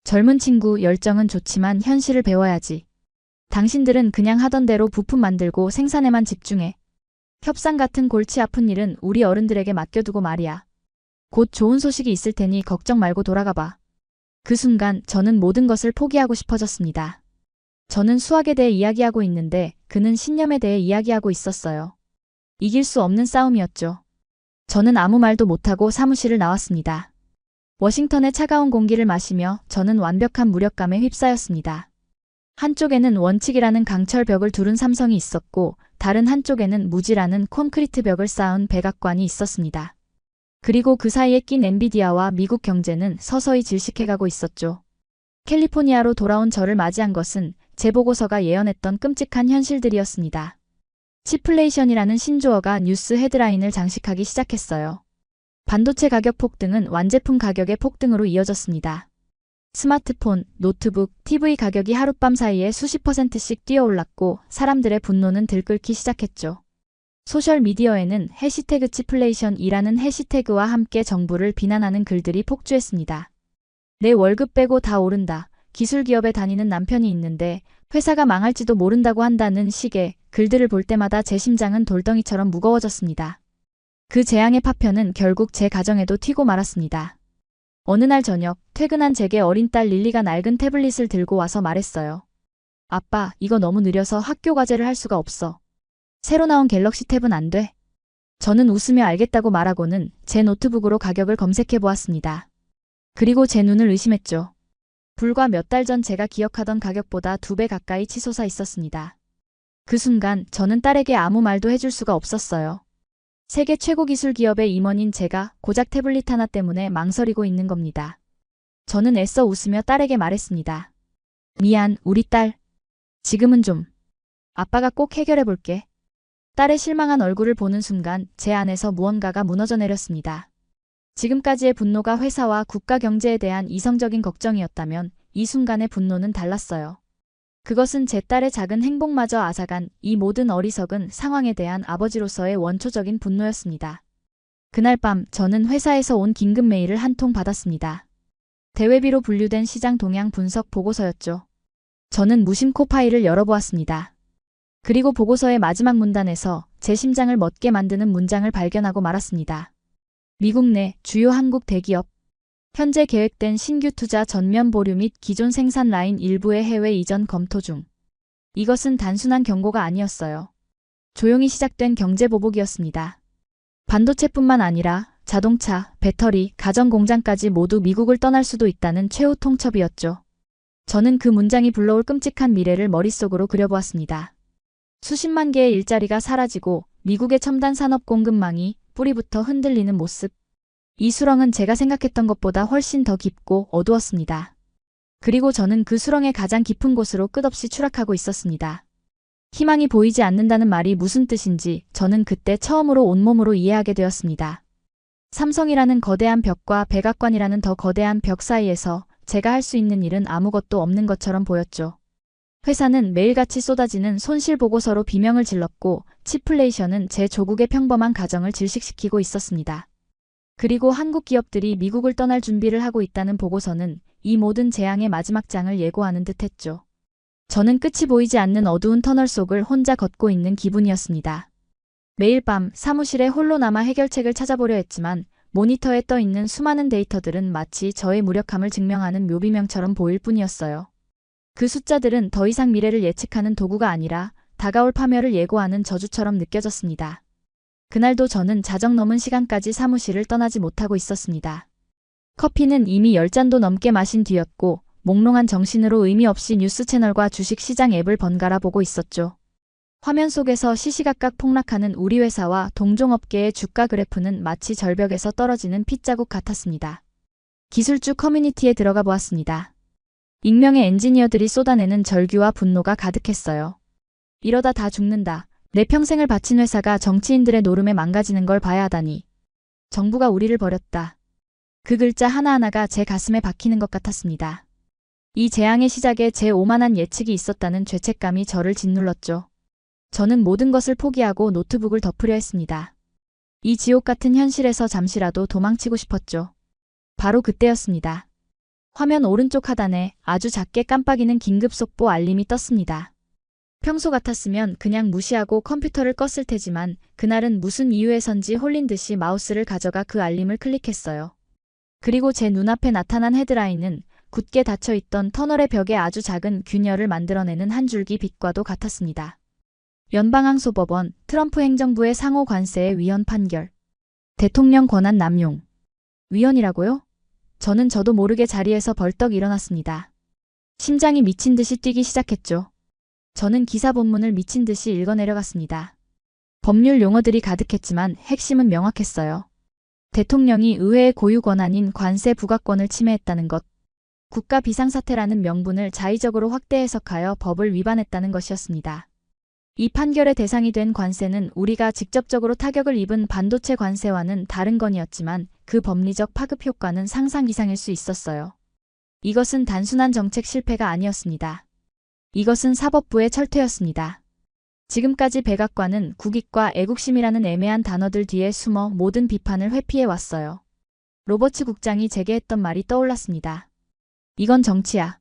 젊은 친구, 열정은 좋지만 현실을 배워야지. 당신들은 그냥 하던 대로 부품 만들고 생산에만 집중해. 협상 같은 골치 아픈 일은 우리 어른들에게 맡겨두고 말이야. 곧 좋은 소식이 있을 테니 걱정 말고 돌아가봐. 그 순간 저는 모든 것을 포기하고 싶어졌습니다. 저는 수학에 대해 이야기하고 있는데 그는 신념에 대해 이야기하고 있었어요. 이길 수 없는 싸움이었죠. 저는 아무 말도 못하고 사무실을 나왔습니다. 워싱턴의 차가운 공기를 마시며 저는 완벽한 무력감에 휩싸였습니다. 한쪽에는 원칙이라는 강철 벽을 두른 삼성이 있었고 다른 한쪽에는 무지라는 콘크리트 벽을 쌓은 백악관이 있었습니다. 그리고 그 사이에 낀 엔비디아와 미국 경제는 서서히 질식해가고 있었죠. 캘리포니아로 돌아온 저를 맞이한 것은 제 보고서가 예언했던 끔찍한 현실들이었습니다. 치플레이션이라는 신조어가 뉴스 헤드라인을 장식하기 시작했어요. 반도체 가격 폭등은 완제품 가격의 폭등으로 이어졌습니다. 스마트폰, 노트북, TV 가격이 하룻밤 사이에 수십 %씩 뛰어올랐고 사람들의 분노는 들끓기 시작했죠. 소셜미디어에는 해시태그 치플레이션이라는 해시태그와 함께 정부를 비난하는 글들이 폭주했습니다. 내 월급 빼고 다 오른다. 기술기업에 다니는 남편이 있는데 회사가 망할지도 모른다고 한다는 식의 글들을 볼 때마다 제 심장은 돌덩이처럼 무거워졌습니다. 그 재앙의 파편은 결국 제 가정에도 튀고 말았습니다. 어느 날 저녁 퇴근한 제게 어린 딸 릴리가 낡은 태블릿을 들고 와서 말했어요. 아빠, 이거 너무 느려서 학교 과제를 할 수가 없어. 새로 나온 갤럭시 탭은 안 돼. 저는 웃으며 알겠다고 말하고는 제 노트북으로 가격을 검색해 보았습니다. 그리고 제 눈을 의심했죠. 불과 몇 달 전 제가 기억하던 가격보다 2배 가까이 치솟아 있었습니다. 그 순간 저는 딸에게 아무 말도 해줄 수가 없었어요. 세계 최고 기술 기업의 임원인 제가 고작 태블릿 하나 때문에 망설이고 있는 겁니다. 저는 애써 웃으며 딸에게 말했습니다. 미안, 우리 딸. 지금은 좀. 아빠가 꼭 해결해 볼게. 딸의 실망한 얼굴을 보는 순간 제 안에서 무언가가 무너져 내렸습니다. 지금까지의 분노가 회사와 국가 경제에 대한 이성적인 걱정이었다면 이 순간의 분노는 달랐어요. 그것은 제 딸의 작은 행복마저 앗아간 이 모든 어리석은 상황에 대한 아버지로서의 원초적인 분노였습니다. 그날 밤 저는 회사에서 온 긴급 메일을 한 통 받았습니다. 대외비로 분류된 시장 동향 분석 보고서였죠. 저는 무심코 파일을 열어보았습니다. 그리고 보고서의 마지막 문단에서 제 심장을 멎게 만드는 문장을 발견하고 말았습니다. 미국 내 주요 한국 대기업 현재 계획된 신규 투자 전면 보류 및 기존 생산 라인 일부의 해외 이전 검토 중. 이것은 단순한 경고가 아니었어요. 조용히 시작된 경제 보복이었습니다. 반도체뿐만 아니라 자동차, 배터리, 가전 공장까지 모두 미국을 떠날 수도 있다는 최후 통첩이었죠. 저는 그 문장이 불러올 끔찍한 미래를 머릿속으로 그려보았습니다. 수십만 개의 일자리가 사라지고 미국의 첨단 산업 공급망이 뿌리부터 흔들리는 모습. 이 수렁은 제가 생각했던 것보다 훨씬 더 깊고 어두웠습니다. 그리고 저는 그 수렁의 가장 깊은 곳으로 끝없이 추락하고 있었습니다. 희망이 보이지 않는다는 말이 무슨 뜻인지 저는 그때 처음으로 온몸으로 이해하게 되었습니다. 삼성이라는 거대한 벽과 백악관이라는 더 거대한 벽 사이에서 제가 할 수 있는 일은 아무것도 없는 것처럼 보였죠. 회사는 매일같이 쏟아지는 손실 보고서로 비명을 질렀고 치플레이션은 제 조국의 평범한 가정을 질식시키고 있었습니다. 그리고 한국 기업들이 미국을 떠날 준비를 하고 있다는 보고서는 이 모든 재앙의 마지막 장을 예고하는 듯했죠. 저는 끝이 보이지 않는 어두운 터널 속을 혼자 걷고 있는 기분이었습니다. 매일 밤 사무실에 홀로 남아 해결책을 찾아보려 했지만 모니터에 떠 있는 수많은 데이터들은 마치 저의 무력함을 증명하는 묘비명처럼 보일 뿐이었어요. 그 숫자들은 더 이상 미래를 예측하는 도구가 아니라 다가올 파멸을 예고하는 저주처럼 느껴졌습니다. 그날도 저는 자정 넘은 시간까지 사무실을 떠나지 못하고 있었습니다. 커피는 이미 10잔도 넘게 마신 뒤였고 몽롱한 정신으로 의미 없이 뉴스 채널과 주식 시장 앱을 번갈아 보고 있었죠. 화면 속에서 시시각각 폭락하는 우리 회사와 동종업계의 주가 그래프는 마치 절벽에서 떨어지는 핏자국 같았습니다. 기술주 커뮤니티에 들어가 보았습니다. 익명의 엔지니어들이 쏟아내는 절규와 분노가 가득했어요. 이러다 다 죽는다. 내 평생을 바친 회사가 정치인들의 노름에 망가지는 걸 봐야 하다니. 정부가 우리를 버렸다. 그 글자 하나하나가 제 가슴에 박히는 것 같았습니다. 이 재앙의 시작에 제 오만한 예측이 있었다는 죄책감이 저를 짓눌렀죠. 저는 모든 것을 포기하고 노트북을 덮으려 했습니다. 이 지옥 같은 현실에서 잠시라도 도망치고 싶었죠. 바로 그때였습니다. 화면 오른쪽 하단에 아주 작게 깜빡이는 긴급 속보 알림이 떴습니다. 평소 같았으면 그냥 무시하고 컴퓨터를 껐을 테지만 그날은 무슨 이유에선지 홀린 듯이 마우스를 가져가 그 알림을 클릭했어요. 그리고 제 눈앞에 나타난 헤드라인은 굳게 닫혀있던 터널의 벽에 아주 작은 균열을 만들어내는 한 줄기 빛과도 같았습니다. 연방항소법원, 트럼프 행정부의 상호 관세의 위헌 판결. 대통령 권한 남용. 위헌이라고요? 저도 모르게 자리에서 벌떡 일어났습니다. 심장이 미친 듯이 뛰기 시작했죠. 저는 기사 본문을 미친 듯이 읽어내려갔습니다. 법률 용어들이 가득했지만 핵심은 명확했어요. 대통령이 의회의 고유 권한인 관세 부과권을 침해했다는 것. 국가 비상사태라는 명분을 자의적으로 확대 해석하여 법을 위반했다는 것이었습니다. 이 판결의 대상이 된 관세는 우리가 직접적으로 타격을 입은 반도체 관세와는 다른 건이었지만 그 법리적 파급 효과는 상상 이상일 수 있었어요. 이것은 단순한 정책 실패가 아니었습니다. 이것은 사법부의 철퇴였습니다. 지금까지 백악관은 국익과 애국심이라는 애매한 단어들 뒤에 숨어 모든 비판을 회피해왔어요. 로버츠 국장이 제게 했던 말이 떠올랐습니다. 이건 정치야.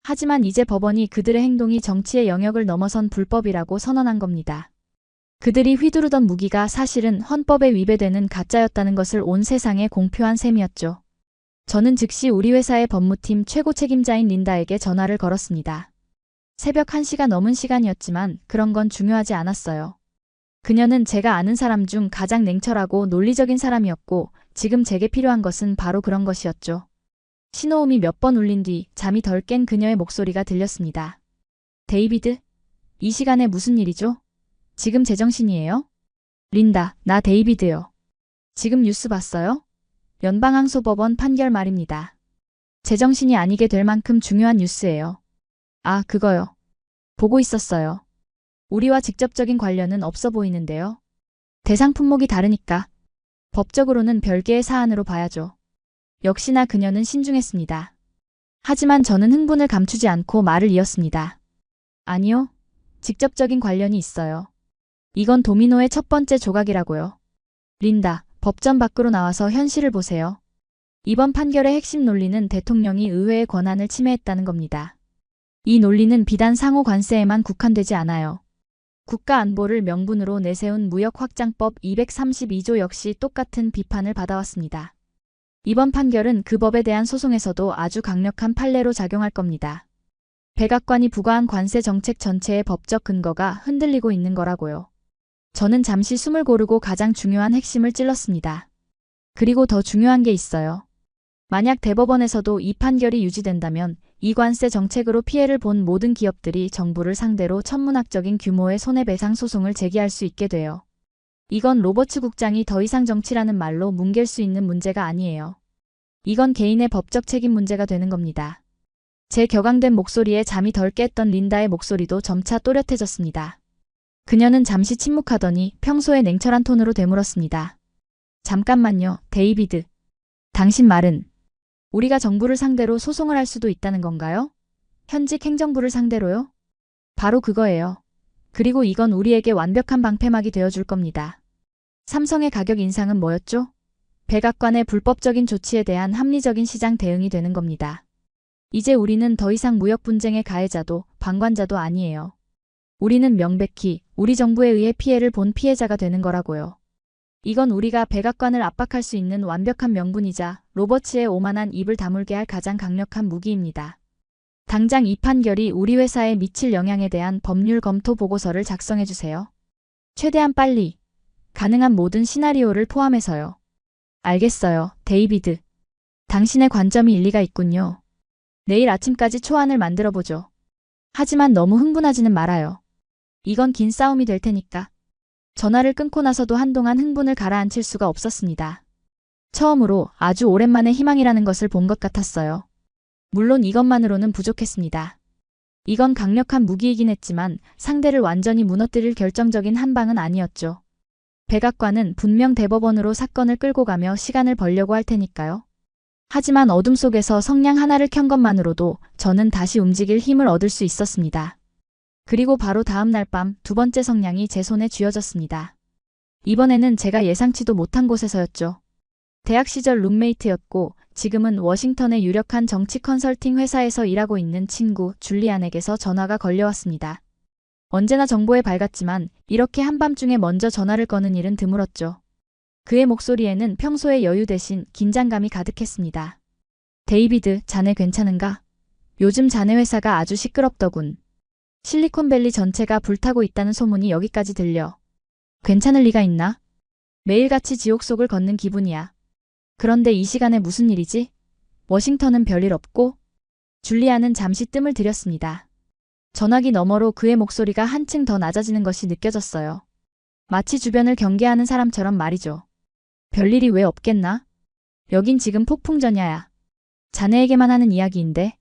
하지만 이제 법원이 그들의 행동이 정치의 영역을 넘어선 불법이라고 선언한 겁니다. 그들이 휘두르던 무기가 사실은 헌법에 위배되는 가짜였다는 것을 온 세상에 공표한 셈이었죠. 저는 즉시 우리 회사의 법무팀 최고 책임자인 린다에게 전화를 걸었습니다. 새벽 1시가 넘은 시간이었지만 그런 건 중요하지 않았어요. 그녀는 제가 아는 사람 중 가장 냉철하고 논리적인 사람이었고 지금 제게 필요한 것은 바로 그런 것이었죠. 신호음이 몇 번 울린 뒤 잠이 덜 깬 그녀의 목소리가 들렸습니다. 데이비드? 이 시간에 무슨 일이죠? 지금 제정신이에요? 린다, 나 데이비드요. 지금 뉴스 봤어요? 연방항소법원 판결 말입니다. 제정신이 아니게 될 만큼 중요한 뉴스예요. 아, 그거요. 보고 있었어요. 우리와 직접적인 관련은 없어 보이는데요. 대상 품목이 다르니까. 법적으로는 별개의 사안으로 봐야죠. 역시나 그녀는 신중했습니다. 하지만 저는 흥분을 감추지 않고 말을 이었습니다. 아니요. 직접적인 관련이 있어요. 이건 도미노의 첫 번째 조각이라고요. 린다, 법전 밖으로 나와서 현실을 보세요. 이번 판결의 핵심 논리는 대통령이 의회의 권한을 침해했다는 겁니다. 이 논리는 비단 상호 관세에만 국한되지 않아요. 국가 안보를 명분으로 내세운 무역확장법 232조 역시 똑같은 비판을 받아왔습니다. 이번 판결은 그 법에 대한 소송에서도 아주 강력한 판례로 작용할 겁니다. 백악관이 부과한 관세 정책 전체의 법적 근거가 흔들리고 있는 거라고요. 저는 잠시 숨을 고르고 가장 중요한 핵심을 찔렀습니다. 그리고 더 중요한 게 있어요. 만약 대법원에서도 이 판결이 유지된다면 이 관세 정책으로 피해를 본 모든 기업들이 정부를 상대로 천문학적인 규모의 손해배상 소송을 제기할 수 있게 돼요. 이건 로버츠 국장이 더 이상 정치라는 말로 뭉갤 수 있는 문제가 아니에요. 이건 개인의 법적 책임 문제가 되는 겁니다. 제 격앙된 목소리에 잠이 덜 깼던 린다의 목소리도 점차 또렷해졌습니다. 그녀는 잠시 침묵하더니 평소의 냉철한 톤으로 되물었습니다. 잠깐만요, 데이비드. 당신 말은 우리가 정부를 상대로 소송을 할 수도 있다는 건가요? 현직 행정부를 상대로요? 바로 그거예요. 그리고 이건 우리에게 완벽한 방패막이 되어줄 겁니다. 삼성의 가격 인상은 뭐였죠? 백악관의 불법적인 조치에 대한 합리적인 시장 대응이 되는 겁니다. 이제 우리는 더 이상 무역 분쟁의 가해자도 방관자도 아니에요. 우리는 명백히 우리 정부에 의해 피해를 본 피해자가 되는 거라고요. 이건 우리가 백악관을 압박할 수 있는 완벽한 명분이자 로버츠의 오만한 입을 다물게 할 가장 강력한 무기입니다. 당장 이 판결이 우리 회사에 미칠 영향에 대한 법률 검토 보고서를 작성해 주세요. 최대한 빨리. 가능한 모든 시나리오를 포함해서요. 알겠어요, 데이비드. 당신의 관점이 일리가 있군요. 내일 아침까지 초안을 만들어보죠. 하지만 너무 흥분하지는 말아요. 이건 긴 싸움이 될 테니까. 전화를 끊고 나서도 한동안 흥분을 가라앉힐 수가 없었습니다. 처음으로 아주 오랜만에 희망이라는 것을 본 것 같았어요. 물론 이것만으로는 부족했습니다. 이건 강력한 무기이긴 했지만 상대를 완전히 무너뜨릴 결정적인 한 방은 아니었죠. 백악관은 분명 대법원으로 사건을 끌고 가며 시간을 벌려고 할 테니까요. 하지만 어둠 속에서 성냥 하나를 켠 것만으로도 저는 다시 움직일 힘을 얻을 수 있었습니다. 그리고 바로 다음 날 밤 두 번째 성냥이 제 손에 쥐어졌습니다. 이번에는 제가 예상치도 못한 곳에서였죠. 대학 시절 룸메이트였고 지금은 워싱턴의 유력한 정치 컨설팅 회사에서 일하고 있는 친구 줄리안에게서 전화가 걸려왔습니다. 언제나 정보에 밝았지만 이렇게 한밤중에 먼저 전화를 거는 일은 드물었죠. 그의 목소리에는 평소의 여유 대신 긴장감이 가득했습니다. 데이비드, 자네 괜찮은가? 요즘 자네 회사가 아주 시끄럽더군. 실리콘밸리 전체가 불타고 있다는 소문이 여기까지 들려. 괜찮을 리가 있나? 매일같이 지옥 속을 걷는 기분이야. 그런데 이 시간에 무슨 일이지? 워싱턴은 별일 없고? 줄리아는 잠시 뜸을 들였습니다. 전화기 너머로 그의 목소리가 한층 더 낮아지는 것이 느껴졌어요. 마치 주변을 경계하는 사람처럼 말이죠. 별일이 왜 없겠나? 여긴 지금 폭풍전야야. 자네에게만 하는 이야기인데.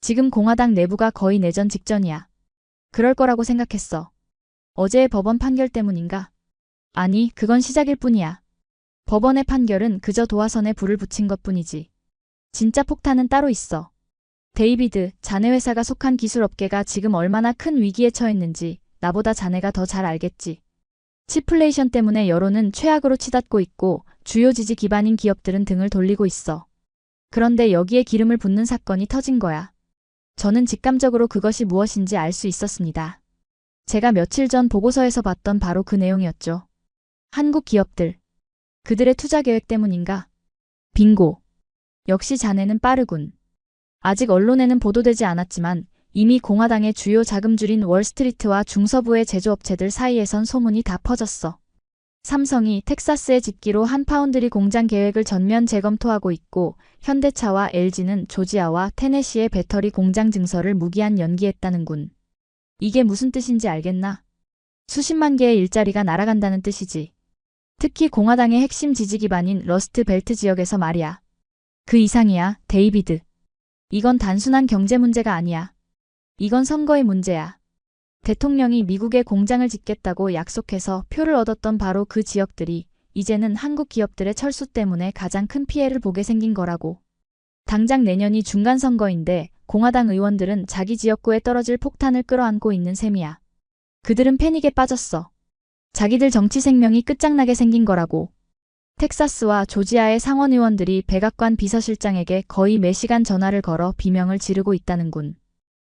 지금 공화당 내부가 거의 내전 직전이야. 그럴 거라고 생각했어. 어제의 법원 판결 때문인가? 아니, 그건 시작일 뿐이야. 법원의 판결은 그저 도화선에 불을 붙인 것뿐이지. 진짜 폭탄은 따로 있어. 데이비드, 자네 회사가 속한 기술업계가 지금 얼마나 큰 위기에 처했는지 나보다 자네가 더 잘 알겠지. 치플레이션 때문에 여론은 최악으로 치닫고 있고 주요 지지 기반인 기업들은 등을 돌리고 있어. 그런데 여기에 기름을 붓는 사건이 터진 거야. 저는 직감적으로 그것이 무엇인지 알 수 있었습니다. 제가 며칠 전 보고서에서 봤던 바로 그 내용이었죠. 한국 기업들. 그들의 투자 계획 때문인가? 빙고. 역시 자네는 빠르군. 아직 언론에는 보도되지 않았지만 이미 공화당의 주요 자금줄인 월스트리트와 중서부의 제조업체들 사이에선 소문이 다 퍼졌어. 삼성이 텍사스에 짓기로 한 파운드리 공장 계획을 전면 재검토하고 있고 현대차와 LG는 조지아와 테네시의 배터리 공장 증설을 무기한 연기했다는군. 이게 무슨 뜻인지 알겠나? 수십만 개의 일자리가 날아간다는 뜻이지. 특히 공화당의 핵심 지지 기반인 러스트 벨트 지역에서 말이야. 그 이상이야, 데이비드. 이건 단순한 경제 문제가 아니야. 이건 선거의 문제야. 대통령이 미국에 공장을 짓겠다고 약속해서 표를 얻었던 바로 그 지역들이 이제는 한국 기업들의 철수 때문에 가장 큰 피해를 보게 생긴 거라고. 당장 내년이 중간선거인데 공화당 의원들은 자기 지역구에 떨어질 폭탄을 끌어안고 있는 셈이야. 그들은 패닉에 빠졌어. 자기들 정치 생명이 끝장나게 생긴 거라고. 텍사스와 조지아의 상원 의원들이 백악관 비서실장에게 거의 매시간 전화를 걸어 비명을 지르고 있다는군.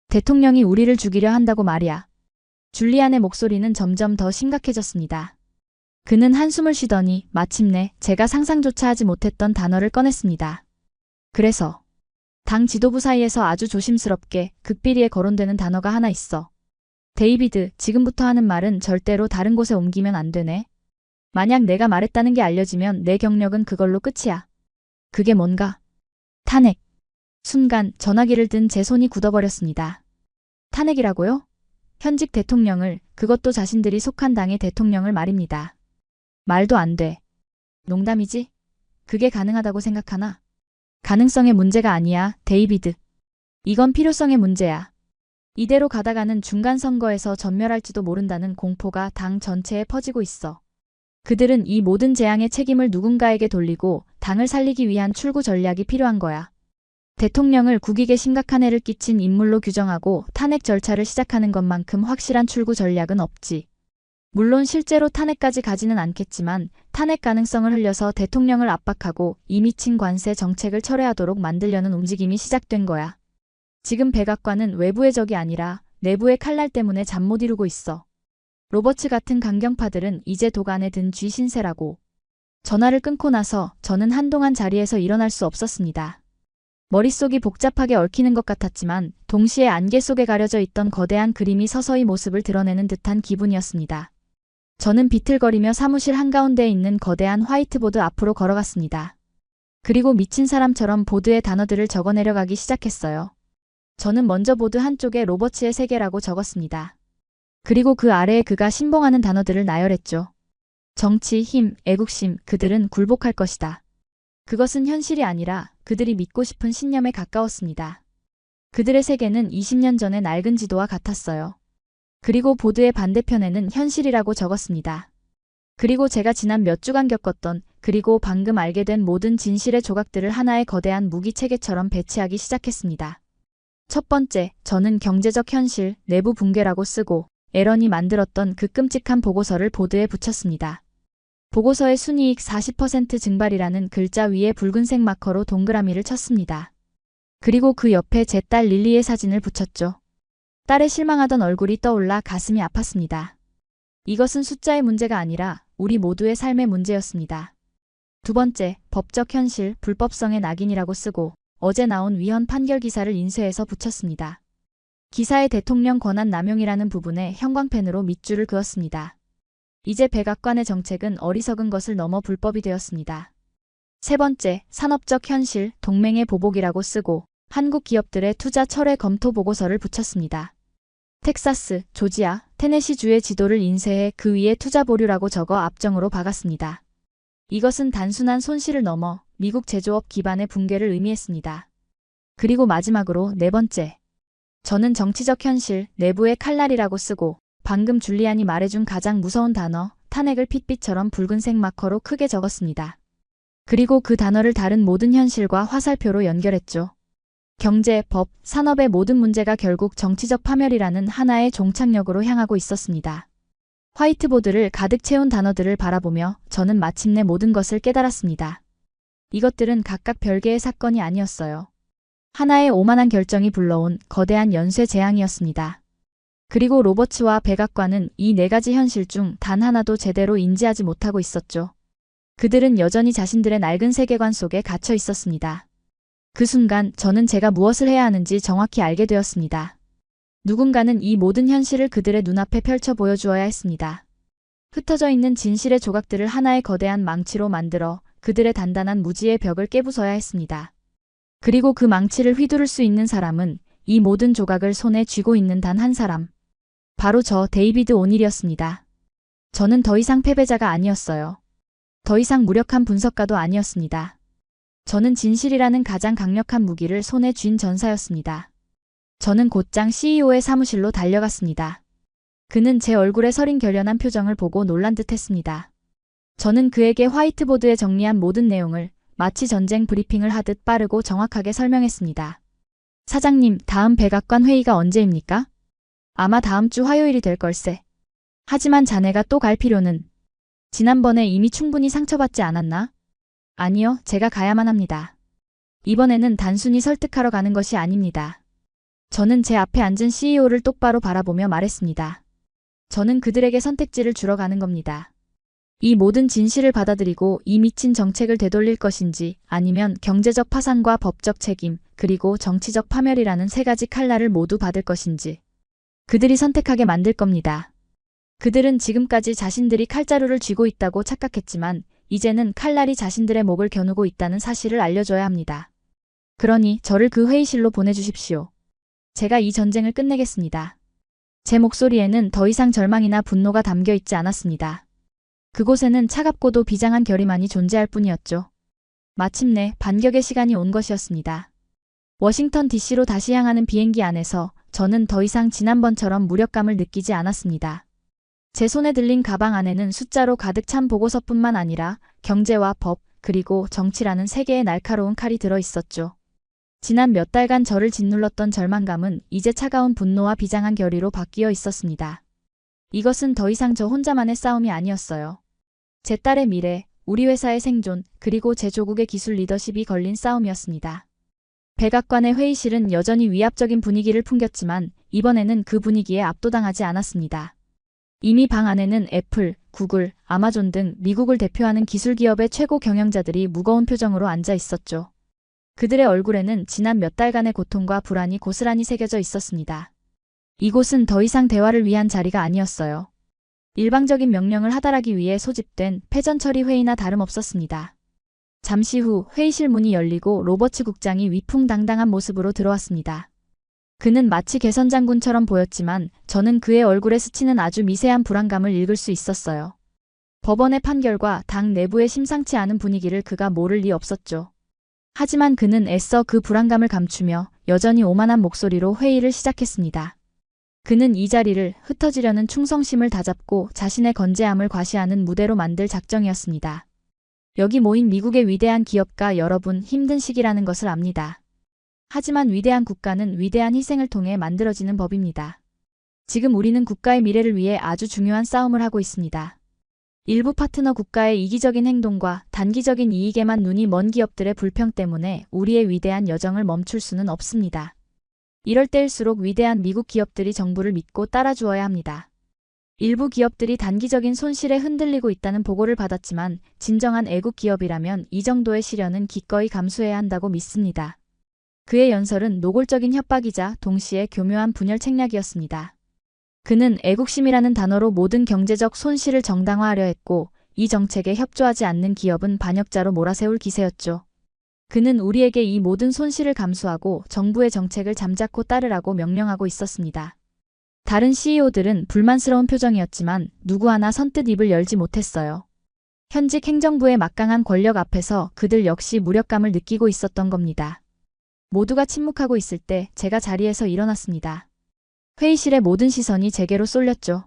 대통령이 우리를 죽이려 한다고 말이야. 줄리안의 목소리는 점점 더 심각해졌습니다. 그는 한숨을 쉬더니 마침내 제가 상상조차 하지 못했던 단어를 꺼냈습니다. 그래서 당 지도부 사이에서 아주 조심스럽게 극비리에 거론되는 단어가 하나 있어. 데이비드, 지금부터 하는 말은 절대로 다른 곳에 옮기면 안 되네. 만약 내가 말했다는 게 알려지면 내 경력은 그걸로 끝이야. 그게 뭔가? 탄핵. 순간 전화기를 든 제 손이 굳어버렸습니다. 탄핵이라고요? 현직 대통령을, 그것도 자신들이 속한 당의 대통령을 말입니다. 말도 안 돼. 농담이지? 그게 가능하다고 생각하나? 가능성의 문제가 아니야, 데이비드. 이건 필요성의 문제야. 이대로 가다가는 중간 선거에서 전멸할지도 모른다는 공포가 당 전체에 퍼지고 있어. 그들은 이 모든 재앙의 책임을 누군가에게 돌리고 당을 살리기 위한 출구 전략이 필요한 거야. 대통령을 국익에 심각한 해를 끼친 인물로 규정하고 탄핵 절차를 시작하는 것만큼 확실한 출구 전략은 없지. 물론 실제로 탄핵까지 가지는 않겠지만 탄핵 가능성을 흘려서 대통령을 압박하고 이 미친 관세 정책을 철회하도록 만들려는 움직임이 시작된 거야. 지금 백악관은 외부의 적이 아니라 내부의 칼날 때문에 잠 못 이루고 있어. 로버츠 같은 강경파들은 이제 도간에 든 쥐 신세라고. 전화를 끊고 나서 저는 한동안 자리에서 일어날 수 없었습니다. 머릿속이 복잡하게 얽히는 것 같았지만 동시에 안개 속에 가려져 있던 거대한 그림이 서서히 모습을 드러내는 듯한 기분이었습니다. 저는 비틀거리며 사무실 한가운데에 있는 거대한 화이트보드 앞으로 걸어갔습니다. 그리고 미친 사람처럼 보드에 단어들을 적어내려가기 시작했어요. 저는 먼저 보드 한쪽에 로버츠의 세계라고 적었습니다. 그리고 그 아래에 그가 신봉하는 단어들을 나열했죠. 정치, 힘, 애국심, 그들은 굴복할 것이다. 그것은 현실이 아니라 그들이 믿고 싶은 신념에 가까웠습니다. 그들의 세계는 20년 전의 낡은 지도와 같았어요. 그리고 보드의 반대편에는 현실이라고 적었습니다. 그리고 제가 지난 몇 주간 겪었던 그리고 방금 알게 된 모든 진실의 조각들을 하나의 거대한 무기체계처럼 배치하기 시작했습니다. 첫 번째, 저는 경제적 현실, 내부 붕괴라고 쓰고 에런이 만들었던 그 끔찍한 보고서를 보드에 붙였습니다. 보고서의 순이익 40% 증발이라는 글자 위에 붉은색 마커로 동그라미를 쳤습니다. 그리고 그 옆에 제 딸 릴리의 사진을 붙였죠. 딸의 실망하던 얼굴이 떠올라 가슴이 아팠습니다. 이것은 숫자의 문제가 아니라 우리 모두의 삶의 문제였습니다. 두 번째, 법적 현실, 불법성의 낙인이라고 쓰고 어제 나온 위헌 판결 기사를 인쇄해서 붙였습니다. 기사의 대통령 권한 남용이라는 부분에 형광펜으로 밑줄을 그었습니다. 이제 백악관의 정책은 어리석은 것을 넘어 불법이 되었습니다. 세 번째, 산업적 현실, 동맹의 보복이라고 쓰고 한국 기업들의 투자 철회 검토 보고서를 붙였습니다. 텍사스, 조지아, 테네시주의 지도를 인쇄해 그 위에 투자 보류라고 적어 앞정으로 박았습니다. 이것은 단순한 손실을 넘어 미국 제조업 기반의 붕괴를 의미했습니다. 그리고 마지막으로 네 번째. 저는 정치적 현실, 내부의 칼날이라고 쓰고 방금 줄리안이 말해준 가장 무서운 단어, 탄핵을 핏빛처럼 붉은색 마커로 크게 적었습니다. 그리고 그 단어를 다른 모든 현실과 화살표로 연결했죠. 경제, 법, 산업의 모든 문제가 결국 정치적 파멸이라는 하나의 종착역으로 향하고 있었습니다. 화이트보드를 가득 채운 단어들을 바라보며 저는 마침내 모든 것을 깨달았습니다. 이것들은 각각 별개의 사건이 아니었어요. 하나의 오만한 결정이 불러온 거대한 연쇄 재앙이었습니다. 그리고 로버츠와 백악관은 이 네 가지 현실 중 단 하나도 제대로 인지하지 못하고 있었죠. 그들은 여전히 자신들의 낡은 세계관 속에 갇혀 있었습니다. 그 순간 저는 제가 무엇을 해야 하는지 정확히 알게 되었습니다. 누군가는 이 모든 현실을 그들의 눈앞에 펼쳐 보여주어야 했습니다. 흩어져 있는 진실의 조각들을 하나의 거대한 망치로 만들어 그들의 단단한 무지의 벽을 깨부숴야 했습니다. 그리고 그 망치를 휘두를 수 있는 사람은 이 모든 조각을 손에 쥐고 있는 단 한 사람. 바로 저 데이비드 오닐이었습니다. 저는 더 이상 패배자가 아니었어요. 더 이상 무력한 분석가도 아니었습니다. 저는 진실이라는 가장 강력한 무기를 손에 쥔 전사였습니다. 저는 곧장 CEO의 사무실로 달려갔습니다. 그는 제 얼굴에 서린 결연한 표정을 보고 놀란 듯 했습니다. 저는 그에게 화이트보드에 정리한 모든 내용을 마치 전쟁 브리핑을 하듯 빠르고 정확하게 설명했습니다. 사장님, 다음 백악관 회의가 언제입니까? 아마 다음 주 화요일이 될 걸세. 하지만 자네가 또 갈 필요는. 지난번에 이미 충분히 상처받지 않았나? 아니요, 제가 가야만 합니다. 이번에는 단순히 설득하러 가는 것이 아닙니다. 저는 제 앞에 앉은 CEO를 똑바로 바라보며 말했습니다. 저는 그들에게 선택지를 주러 가는 겁니다. 이 모든 진실을 받아들이고 이 미친 정책을 되돌릴 것인지 아니면 경제적 파산과 법적 책임 그리고 정치적 파멸이라는 세 가지 칼날을 모두 받을 것인지 그들이 선택하게 만들 겁니다. 그들은 지금까지 자신들이 칼자루를 쥐고 있다고 착각했지만 이제는 칼날이 자신들의 목을 겨누고 있다는 사실을 알려줘야 합니다. 그러니 저를 그 회의실로 보내주십시오. 제가 이 전쟁을 끝내겠습니다. 제 목소리에는 더 이상 절망이나 분노가 담겨 있지 않았습니다. 그곳에는 차갑고도 비장한 결의만이 존재할 뿐이었죠. 마침내 반격의 시간이 온 것이었습니다. 워싱턴 DC로 다시 향하는 비행기 안에서 저는 더 이상 지난번처럼 무력감을 느끼지 않았습니다. 제 손에 들린 가방 안에는 숫자로 가득 찬 보고서뿐만 아니라 경제와 법, 그리고 정치라는 세 개의 날카로운 칼이 들어 있었죠. 지난 몇 달간 저를 짓눌렀던 절망감은 이제 차가운 분노와 비장한 결의로 바뀌어 있었습니다. 이것은 더 이상 저 혼자만의 싸움이 아니었어요. 제 딸의 미래, 우리 회사의 생존, 그리고 제 조국의 기술 리더십이 걸린 싸움이었습니다. 백악관의 회의실은 여전히 위압적인 분위기를 풍겼지만 이번에는 그 분위기에 압도당하지 않았습니다. 이미 방 안에는 애플, 구글, 아마존 등 미국을 대표하는 기술 기업의 최고 경영자들이 무거운 표정으로 앉아 있었죠. 그들의 얼굴에는 지난 몇 달간의 고통과 불안이 고스란히 새겨져 있었습니다. 이곳은 더 이상 대화를 위한 자리가 아니었어요. 일방적인 명령을 하달하기 위해 소집된 패전 처리 회의나 다름없었습니다. 잠시 후 회의실 문이 열리고 로버츠 국장이 위풍당당한 모습으로 들어왔습니다. 그는 마치 개선장군처럼 보였지만 저는 그의 얼굴에 스치는 아주 미세한 불안감을 읽을 수 있었어요. 법원의 판결과 당 내부의 심상치 않은 분위기를 그가 모를 리 없었죠. 하지만 그는 애써 그 불안감을 감추며 여전히 오만한 목소리로 회의를 시작했습니다. 그는 이 자리를 흩어지려는 충성심을 다잡고 자신의 건재함을 과시하는 무대로 만들 작정이었습니다. 여기 모인 미국의 위대한 기업가 여러분, 힘든 시기라는 것을 압니다. 하지만 위대한 국가는 위대한 희생을 통해 만들어지는 법입니다. 지금 우리는 국가의 미래를 위해 아주 중요한 싸움을 하고 있습니다. 일부 파트너 국가의 이기적인 행동과 단기적인 이익에만 눈이 먼 기업들의 불평 때문에 우리의 위대한 여정을 멈출 수는 없습니다. 이럴 때일수록 위대한 미국 기업들이 정부를 믿고 따라주어야 합니다. 일부 기업들이 단기적인 손실에 흔들리고 있다는 보고를 받았지만 진정한 애국 기업이라면 이 정도의 시련은 기꺼이 감수해야 한다고 믿습니다. 그의 연설은 노골적인 협박이자 동시에 교묘한 분열 책략이었습니다. 그는 애국심이라는 단어로 모든 경제적 손실을 정당화하려 했고 이 정책에 협조하지 않는 기업은 반역자로 몰아세울 기세였죠. 그는 우리에게 이 모든 손실을 감수하고 정부의 정책을 잠자코 따르라고 명령하고 있었습니다. 다른 CEO들은 불만스러운 표정이었지만 누구 하나 선뜻 입을 열지 못했어요. 현직 행정부의 막강한 권력 앞에서 그들 역시 무력감을 느끼고 있었던 겁니다. 모두가 침묵하고 있을 때 제가 자리에서 일어났습니다. 회의실의 모든 시선이 제게로 쏠렸죠.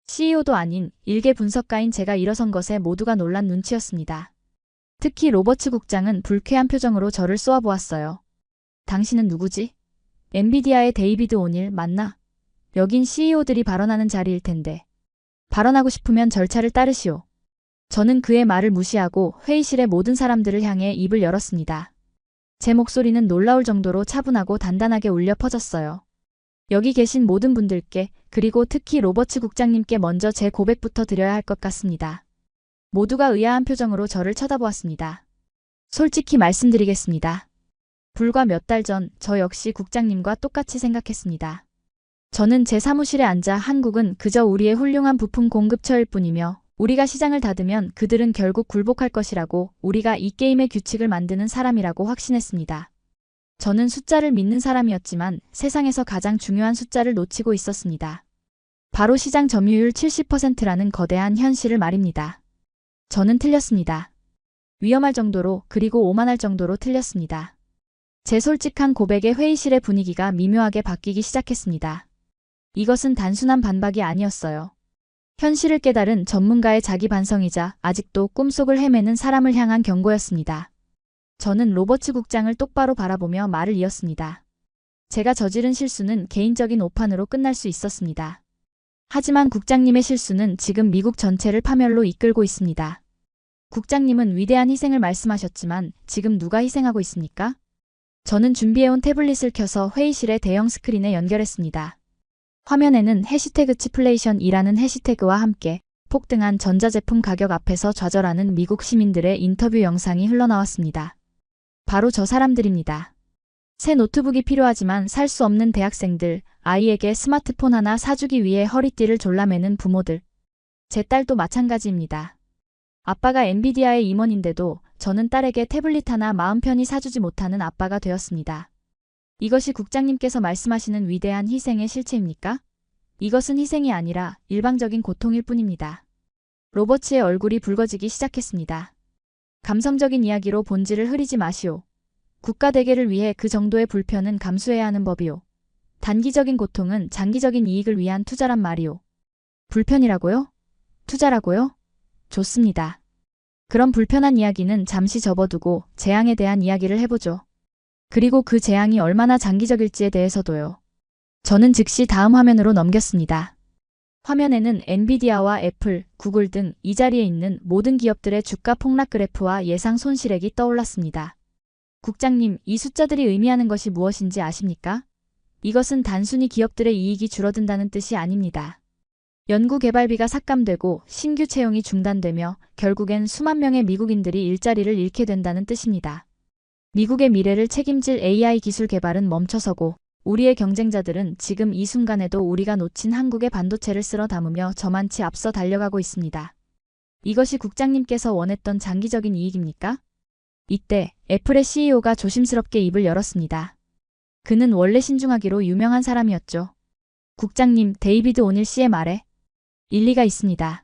CEO도 아닌 일개 분석가인 제가 일어선 것에 모두가 놀란 눈치였습니다. 특히 로버츠 국장은 불쾌한 표정으로 저를 쏘아보았어요. 당신은 누구지? 엔비디아의 데이비드 오닐 맞나? 여긴 CEO들이 발언하는 자리일 텐데. 발언하고 싶으면 절차를 따르시오. 저는 그의 말을 무시하고 회의실의 모든 사람들을 향해 입을 열었습니다. 제 목소리는 놀라울 정도로 차분하고 단단하게 울려 퍼졌어요. 여기 계신 모든 분들께, 그리고 특히 로버츠 국장님께 먼저 제 고백부터 드려야 할 것 같습니다. 모두가 의아한 표정으로 저를 쳐다보았습니다. 솔직히 말씀드리겠습니다. 불과 몇 달 전 저 역시 국장님과 똑같이 생각했습니다. 저는 제 사무실에 앉아 한국은 그저 우리의 훌륭한 부품 공급처일 뿐이며 우리가 시장을 닫으면 그들은 결국 굴복할 것이라고, 우리가 이 게임의 규칙을 만드는 사람이라고 확신했습니다. 저는 숫자를 믿는 사람이었지만 세상에서 가장 중요한 숫자를 놓치고 있었습니다. 바로 시장 점유율 70%라는 거대한 현실을 말입니다. 저는 틀렸습니다. 위험할 정도로, 그리고 오만할 정도로 틀렸습니다. 제 솔직한 고백에 회의실의 분위기가 미묘하게 바뀌기 시작했습니다. 이것은 단순한 반박이 아니었어요. 현실을 깨달은 전문가의 자기 반성이자 아직도 꿈속을 헤매는 사람을 향한 경고였습니다. 저는 로버츠 국장을 똑바로 바라보며 말을 이었습니다. 제가 저지른 실수는 개인적인 오판으로 끝날 수 있었습니다. 하지만 국장님의 실수는 지금 미국 전체를 파멸로 이끌고 있습니다. 국장님은 위대한 희생을 말씀하셨지만 지금 누가 희생하고 있습니까? 저는 준비해온 태블릿을 켜서 회의실의 대형 스크린에 연결했습니다. 화면에는 해시태그 치플레이션이라는 해시태그와 함께 폭등한 전자제품 가격 앞에서 좌절하는 미국 시민들의 인터뷰 영상이 흘러나왔습니다. 바로 저 사람들입니다. 새 노트북이 필요하지만 살 수 없는 대학생들, 아이에게 스마트폰 하나 사주기 위해 허리띠를 졸라매는 부모들. 제 딸도 마찬가지입니다. 아빠가 엔비디아의 임원인데도 저는 딸에게 태블릿 하나 마음 편히 사주지 못하는 아빠가 되었습니다. 이것이 국장님께서 말씀하시는 위대한 희생의 실체입니까? 이것은 희생이 아니라 일방적인 고통일 뿐입니다. 로버츠의 얼굴이 붉어지기 시작했습니다. 감성적인 이야기로 본질을 흐리지 마시오. 국가 대계를 위해 그 정도의 불편은 감수해야 하는 법이오. 단기적인 고통은 장기적인 이익을 위한 투자란 말이오. 불편이라고요? 투자라고요? 좋습니다. 그럼 불편한 이야기는 잠시 접어두고 재앙에 대한 이야기를 해보죠. 그리고 그 재앙이 얼마나 장기적일지에 대해서도요. 저는 즉시 다음 화면으로 넘겼습니다. 화면에는 엔비디아와 애플, 구글 등 이 자리에 있는 모든 기업들의 주가 폭락 그래프와 예상 손실액이 떠올랐습니다. 국장님, 이 숫자들이 의미하는 것이 무엇인지 아십니까? 이것은 단순히 기업들의 이익이 줄어든다는 뜻이 아닙니다. 연구개발비가 삭감되고 신규 채용이 중단되며 결국엔 수만 명의 미국인들이 일자리를 잃게 된다는 뜻입니다. 미국의 미래를 책임질 AI 기술 개발은 멈춰서고 우리의 경쟁자들은 지금 이 순간에도 우리가 놓친 한국의 반도체를 쓸어 담으며 저만치 앞서 달려가고 있습니다. 이것이 국장님께서 원했던 장기적인 이익입니까? 이때 애플의 CEO가 조심스럽게 입을 열었습니다. 그는 원래 신중하기로 유명한 사람이었죠. 국장님, 데이비드 오닐 씨의 말에 일리가 있습니다.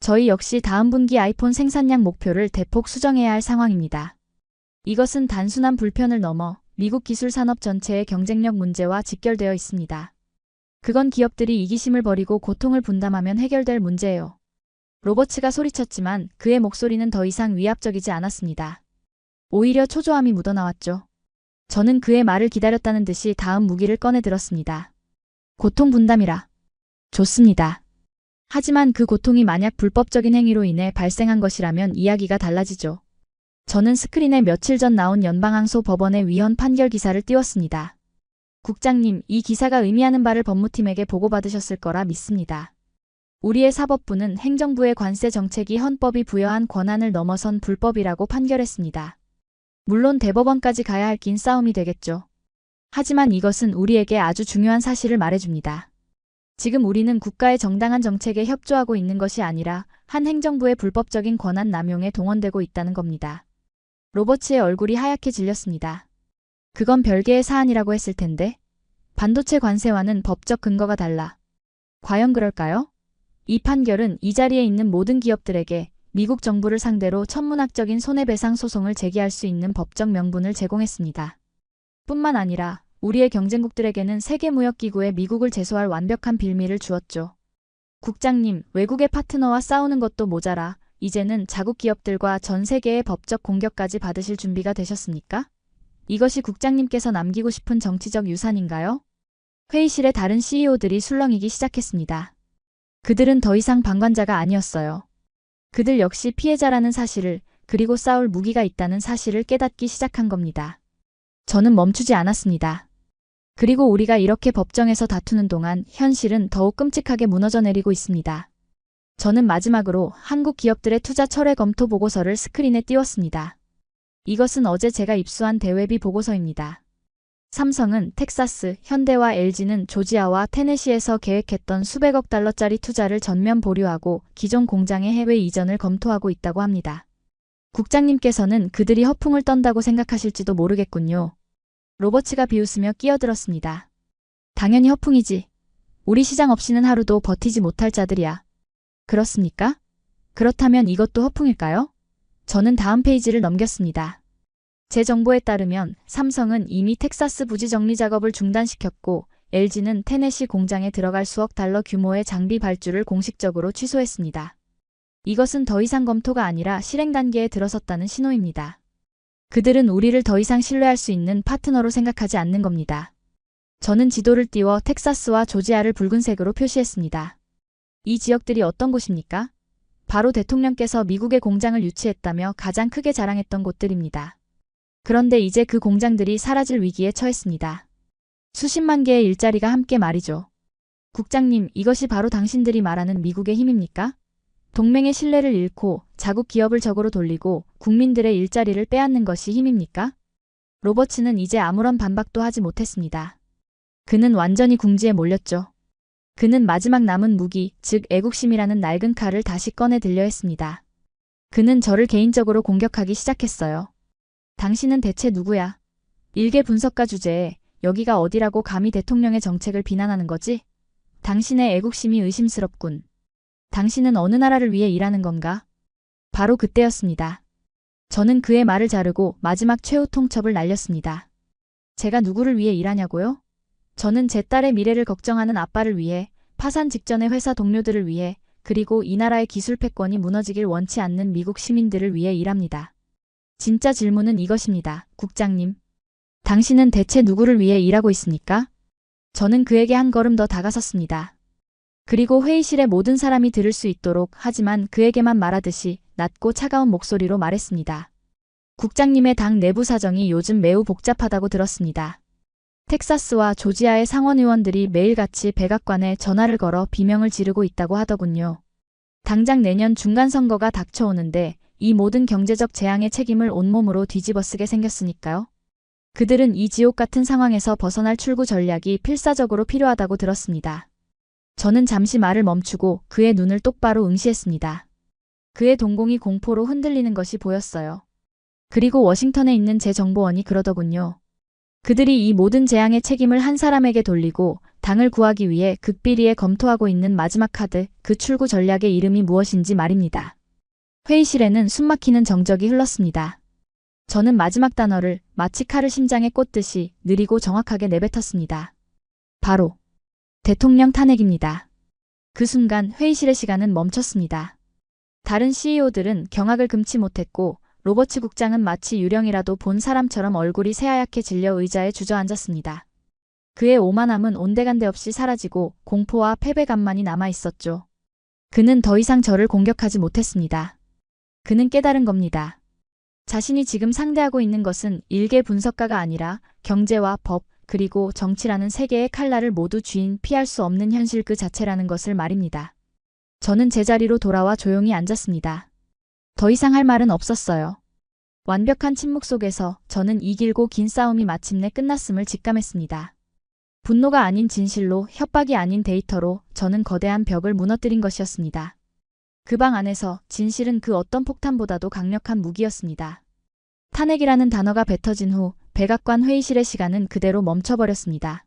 저희 역시 다음 분기 아이폰 생산량 목표를 대폭 수정해야 할 상황입니다. 이것은 단순한 불편을 넘어 미국 기술 산업 전체의 경쟁력 문제와 직결되어 있습니다. 그건 기업들이 이기심을 버리고 고통을 분담하면 해결될 문제예요. 로버츠가 소리쳤지만 그의 목소리는 더 이상 위압적이지 않았습니다. 오히려 초조함이 묻어나왔죠. 저는 그의 말을 기다렸다는 듯이 다음 무기를 꺼내 들었습니다. 고통 분담이라. 좋습니다. 하지만 그 고통이 만약 불법적인 행위로 인해 발생한 것이라면 이야기가 달라지죠. 저는 스크린에 며칠 전 나온 연방항소 법원의 위헌 판결 기사를 띄웠습니다. 국장님, 이 기사가 의미하는 바를 법무팀에게 보고받으셨을 거라 믿습니다. 우리의 사법부는 행정부의 관세 정책이 헌법이 부여한 권한을 넘어선 불법이라고 판결했습니다. 물론 대법원까지 가야 할 긴 싸움이 되겠죠. 하지만 이것은 우리에게 아주 중요한 사실을 말해줍니다. 지금 우리는 국가의 정당한 정책에 협조하고 있는 것이 아니라 한 행정부의 불법적인 권한 남용에 동원되고 있다는 겁니다. 로버츠의 얼굴이 하얗게 질렸습니다. 그건 별개의 사안이라고 했을 텐데 반도체 관세와는 법적 근거가 달라. 과연 그럴까요? 이 판결은 이 자리에 있는 모든 기업들에게 미국 정부를 상대로 천문학적인 손해배상 소송을 제기할 수 있는 법적 명분을 제공했습니다. 뿐만 아니라 우리의 경쟁국들에게는 세계무역기구에 미국을 제소할 완벽한 빌미를 주었죠. 국장님, 외국의 파트너와 싸우는 것도 모자라 이제는 자국 기업들과 전 세계의 법적 공격까지 받으실 준비가 되셨습니까? 이것이 국장님께서 남기고 싶은 정치적 유산인가요? 회의실의 다른 CEO들이 술렁이기 시작했습니다. 그들은 더 이상 방관자가 아니었어요. 그들 역시 피해자라는 사실을, 그리고 싸울 무기가 있다는 사실을 깨닫기 시작한 겁니다. 저는 멈추지 않았습니다. 그리고 우리가 이렇게 법정에서 다투는 동안 현실은 더욱 끔찍하게 무너져 내리고 있습니다. 저는 마지막으로 한국 기업들의 투자 철회 검토 보고서를 스크린에 띄웠습니다. 이것은 어제 제가 입수한 대외비 보고서입니다. 삼성은 텍사스, 현대와 LG는 조지아와 테네시에서 계획했던 수백억 달러짜리 투자를 전면 보류하고 기존 공장의 해외 이전을 검토하고 있다고 합니다. 국장님께서는 그들이 허풍을 떤다고 생각하실지도 모르겠군요. 로버츠가 비웃으며 끼어들었습니다. 당연히 허풍이지. 우리 시장 없이는 하루도 버티지 못할 자들이야. 그렇습니까? 그렇다면 이것도 허풍일까요? 저는 다음 페이지를 넘겼습니다. 제 정보에 따르면 삼성은 이미 텍사스 부지 정리 작업을 중단시켰고 LG는 테네시 공장에 들어갈 수억 달러 규모의 장비 발주를 공식적으로 취소했습니다. 이것은 더 이상 검토가 아니라 실행 단계에 들어섰다는 신호입니다. 그들은 우리를 더 이상 신뢰할 수 있는 파트너로 생각하지 않는 겁니다. 저는 지도를 띄워 텍사스와 조지아를 붉은색으로 표시했습니다. 이 지역들이 어떤 곳입니까? 바로 대통령께서 미국에 공장을 유치했다며 가장 크게 자랑했던 곳들입니다. 그런데 이제 그 공장들이 사라질 위기에 처했습니다. 수십만 개의 일자리가 함께 말이죠. 국장님, 이것이 바로 당신들이 말하는 미국의 힘입니까? 동맹의 신뢰를 잃고 자국 기업을 적으로 돌리고 국민들의 일자리를 빼앗는 것이 힘입니까? 로버츠는 이제 아무런 반박도 하지 못했습니다. 그는 완전히 궁지에 몰렸죠. 그는 마지막 남은 무기, 즉 애국심이라는 낡은 칼을 다시 꺼내 들려 했습니다. 그는 저를 개인적으로 공격하기 시작했어요. 당신은 대체 누구야? 일개 분석가 주제에 여기가 어디라고 감히 대통령의 정책을 비난하는 거지? 당신의 애국심이 의심스럽군. 당신은 어느 나라를 위해 일하는 건가? 바로 그때였습니다. 저는 그의 말을 자르고 마지막 최후 통첩을 날렸습니다. 제가 누구를 위해 일하냐고요? 저는 제 딸의 미래를 걱정하는 아빠를 위해, 파산 직전의 회사 동료들을 위해, 그리고 이 나라의 기술 패권이 무너지길 원치 않는 미국 시민들을 위해 일합니다. 진짜 질문은 이것입니다, 국장님. 당신은 대체 누구를 위해 일하고 있습니까? 저는 그에게 한 걸음 더 다가섰습니다. 그리고 회의실의 모든 사람이 들을 수 있도록, 하지만 그에게만 말하듯이 낮고 차가운 목소리로 말했습니다. 국장님의 당 내부 사정이 요즘 매우 복잡하다고 들었습니다. 텍사스와 조지아의 상원 의원들이 매일같이 백악관에 전화를 걸어 비명을 지르고 있다고 하더군요. 당장 내년 중간선거가 닥쳐오는데 이 모든 경제적 재앙의 책임을 온몸으로 뒤집어쓰게 생겼으니까요. 그들은 이 지옥 같은 상황에서 벗어날 출구 전략이 필사적으로 필요하다고 들었습니다. 저는 잠시 말을 멈추고 그의 눈을 똑바로 응시했습니다. 그의 동공이 공포로 흔들리는 것이 보였어요. 그리고 워싱턴에 있는 제 정보원이 그러더군요. 그들이 이 모든 재앙의 책임을 한 사람에게 돌리고 당을 구하기 위해 극비리에 검토하고 있는 마지막 카드, 그 출구 전략의 이름이 무엇인지 말입니다. 회의실에는 숨막히는 정적이 흘렀습니다. 저는 마지막 단어를 마치 칼을 심장에 꽂듯이 느리고 정확하게 내뱉었습니다. 바로 대통령 탄핵입니다. 그 순간 회의실의 시간은 멈췄습니다. 다른 CEO들은 경악을 금치 못했고 로버츠 국장은 마치 유령이라도 본 사람처럼 얼굴이 새하얗게 질려 의자에 주저앉았습니다. 그의 오만함은 온데간데 없이 사라지고 공포와 패배감만이 남아있었죠. 그는 더 이상 저를 공격하지 못했습니다. 그는 깨달은 겁니다. 자신이 지금 상대하고 있는 것은 일개 분석가가 아니라 경제와 법, 그리고 정치라는 세 개의 칼날을 모두 쥐인 피할 수 없는 현실 그 자체라는 것을 말입니다. 저는 제자리로 돌아와 조용히 앉았습니다. 더 이상 할 말은 없었어요. 완벽한 침묵 속에서 저는 이 길고 긴 싸움이 마침내 끝났음을 직감했습니다. 분노가 아닌 진실로, 협박이 아닌 데이터로 저는 거대한 벽을 무너뜨린 것이었습니다. 그 방 안에서 진실은 그 어떤 폭탄보다도 강력한 무기였습니다. 탄핵이라는 단어가 뱉어진 후 백악관 회의실의 시간은 그대로 멈춰버렸습니다.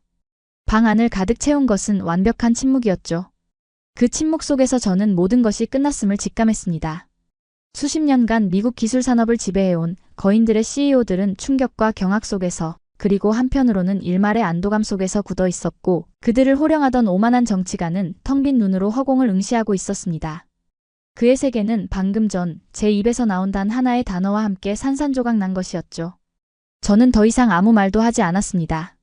방 안을 가득 채운 것은 완벽한 침묵이었죠. 그 침묵 속에서 저는 모든 것이 끝났음을 직감했습니다. 수십 년간 미국 기술 산업을 지배해온 거인들의 CEO들은 충격과 경악 속에서, 그리고 한편으로는 일말의 안도감 속에서 굳어 있었고, 그들을 호령하던 오만한 정치가는 텅 빈 눈으로 허공을 응시하고 있었습니다. 그의 세계는 방금 전 제 입에서 나온 단 하나의 단어와 함께 산산조각 난 것이었죠. 저는 더 이상 아무 말도 하지 않았습니다.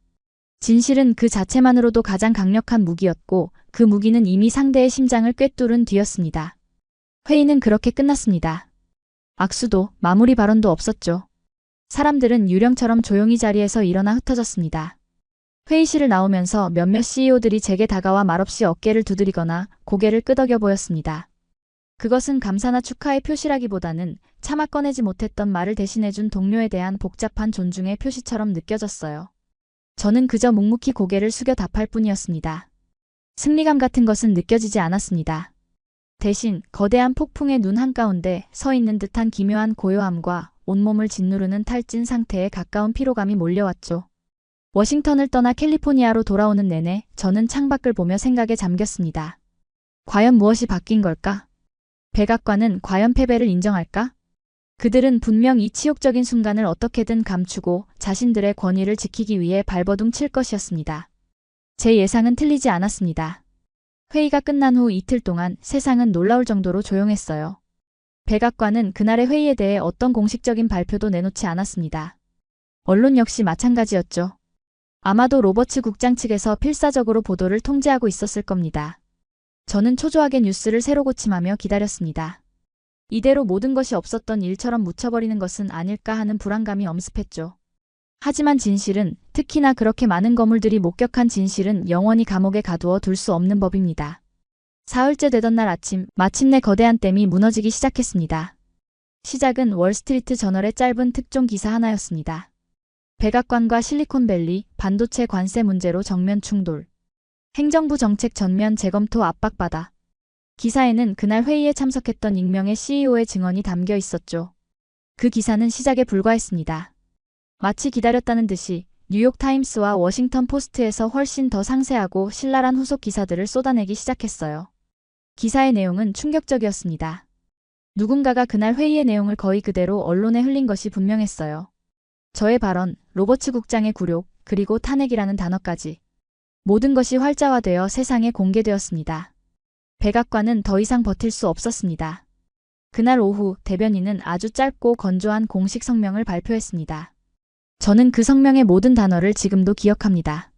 진실은 그 자체만으로도 가장 강력한 무기였고 그 무기는 이미 상대의 심장을 꿰뚫은 뒤였습니다. 회의는 그렇게 끝났습니다. 악수도 마무리 발언도 없었죠. 사람들은 유령처럼 조용히 자리에서 일어나 흩어졌습니다. 회의실을 나오면서 몇몇 CEO들이 제게 다가와 말없이 어깨를 두드리거나 고개를 끄덕여 보였습니다. 그것은 감사나 축하의 표시라기보다는 차마 꺼내지 못했던 말을 대신해준 동료에 대한 복잡한 존중의 표시처럼 느껴졌어요. 저는 그저 묵묵히 고개를 숙여 답할 뿐이었습니다. 승리감 같은 것은 느껴지지 않았습니다. 대신 거대한 폭풍의 눈 한가운데 서 있는 듯한 기묘한 고요함과 온몸을 짓누르는 탈진 상태에 가까운 피로감이 몰려왔죠. 워싱턴을 떠나 캘리포니아로 돌아오는 내내 저는 창밖을 보며 생각에 잠겼습니다. 과연 무엇이 바뀐 걸까? 백악관은 과연 패배를 인정할까? 그들은 분명 이 치욕적인 순간을 어떻게든 감추고 자신들의 권위를 지키기 위해 발버둥 칠 것이었습니다. 제 예상은 틀리지 않았습니다. 회의가 끝난 후 이틀 동안 세상은 놀라울 정도로 조용했어요. 백악관은 그날의 회의에 대해 어떤 공식적인 발표도 내놓지 않았습니다. 언론 역시 마찬가지였죠. 아마도 로버츠 국장 측에서 필사적으로 보도를 통제하고 있었을 겁니다. 저는 초조하게 뉴스를 새로 고침하며 기다렸습니다. 이대로 모든 것이 없었던 일처럼 묻혀버리는 것은 아닐까 하는 불안감이 엄습했죠. 하지만 진실은, 특히나 그렇게 많은 거물들이 목격한 진실은 영원히 감옥에 가두어 둘 수 없는 법입니다. 사흘째 되던 날 아침, 마침내 거대한 댐이 무너지기 시작했습니다. 시작은 월스트리트 저널의 짧은 특종 기사 하나였습니다. 백악관과 실리콘밸리, 반도체 관세 문제로 정면 충돌. 행정부 정책 전면 재검토 압박받아. 기사에는 그날 회의에 참석했던 익명의 CEO의 증언이 담겨 있었죠. 그 기사는 시작에 불과했습니다. 마치 기다렸다는 듯이 뉴욕타임스와 워싱턴 포스트에서 훨씬 더 상세하고 신랄한 후속 기사들을 쏟아내기 시작했어요. 기사의 내용은 충격적이었습니다. 누군가가 그날 회의의 내용을 거의 그대로 언론에 흘린 것이 분명했어요. 저의 발언, 로버츠 국장의 굴욕, 그리고 탄핵이라는 단어까지. 모든 것이 활자화되어 세상에 공개되었습니다. 백악관은 더 이상 버틸 수 없었습니다. 그날 오후 대변인은 아주 짧고 건조한 공식 성명을 발표했습니다. 저는 그 성명의 모든 단어를 지금도 기억합니다.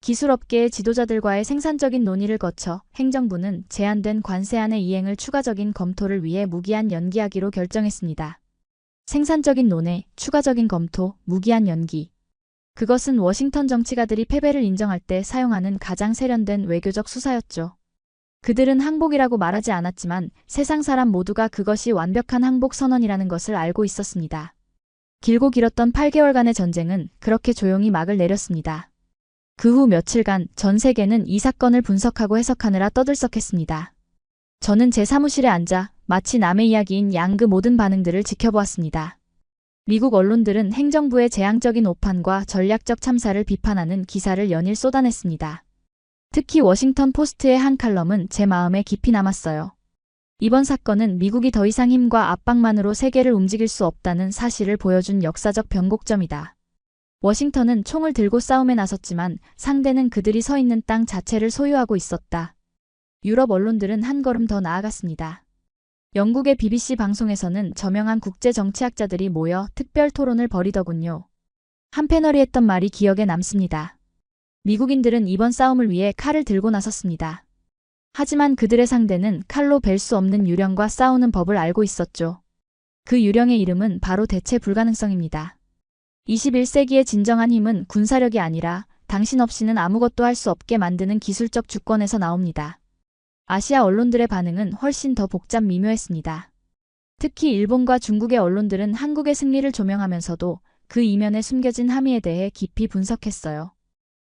기술업계의 지도자들과의 생산적인 논의를 거쳐 행정부는 제한된 관세안의 이행을 추가적인 검토를 위해 무기한 연기하기로 결정했습니다. 생산적인 논의, 추가적인 검토, 무기한 연기. 그것은 워싱턴 정치가들이 패배를 인정할 때 사용하는 가장 세련된 외교적 수사였죠. 그들은 항복이라고 말하지 않았지만 세상 사람 모두가 그것이 완벽한 항복 선언이라는 것을 알고 있었습니다. 길고 길었던 8개월간의 전쟁은 그렇게 조용히 막을 내렸습니다. 그 후 며칠간 전 세계는 이 사건을 분석하고 해석하느라 떠들썩했습니다. 저는 제 사무실에 앉아 마치 남의 이야기인 양 그 모든 반응들을 지켜보았습니다. 미국 언론들은 행정부의 재앙적인 오판과 전략적 참사를 비판하는 기사를 연일 쏟아냈습니다. 특히 워싱턴 포스트의 한 칼럼은 제 마음에 깊이 남았어요. 이번 사건은 미국이 더 이상 힘과 압박만으로 세계를 움직일 수 없다는 사실을 보여준 역사적 변곡점이다. 워싱턴은 총을 들고 싸움에 나섰지만 상대는 그들이 서 있는 땅 자체를 소유하고 있었다. 유럽 언론들은 한 걸음 더 나아갔습니다. 영국의 BBC 방송에서는 저명한 국제 정치학자들이 모여 특별 토론을 벌이더군요. 한 패널이 했던 말이 기억에 남습니다. 미국인들은 이번 싸움을 위해 칼을 들고 나섰습니다. 하지만 그들의 상대는 칼로 벨 수 없는 유령과 싸우는 법을 알고 있었죠. 그 유령의 이름은 바로 대체 불가능성입니다. 21세기의 진정한 힘은 군사력이 아니라 당신 없이는 아무것도 할 수 없게 만드는 기술적 주권에서 나옵니다. 아시아 언론들의 반응은 훨씬 더 복잡 미묘했습니다. 특히 일본과 중국의 언론들은 한국의 승리를 조명하면서도 그 이면에 숨겨진 함의에 대해 깊이 분석했어요.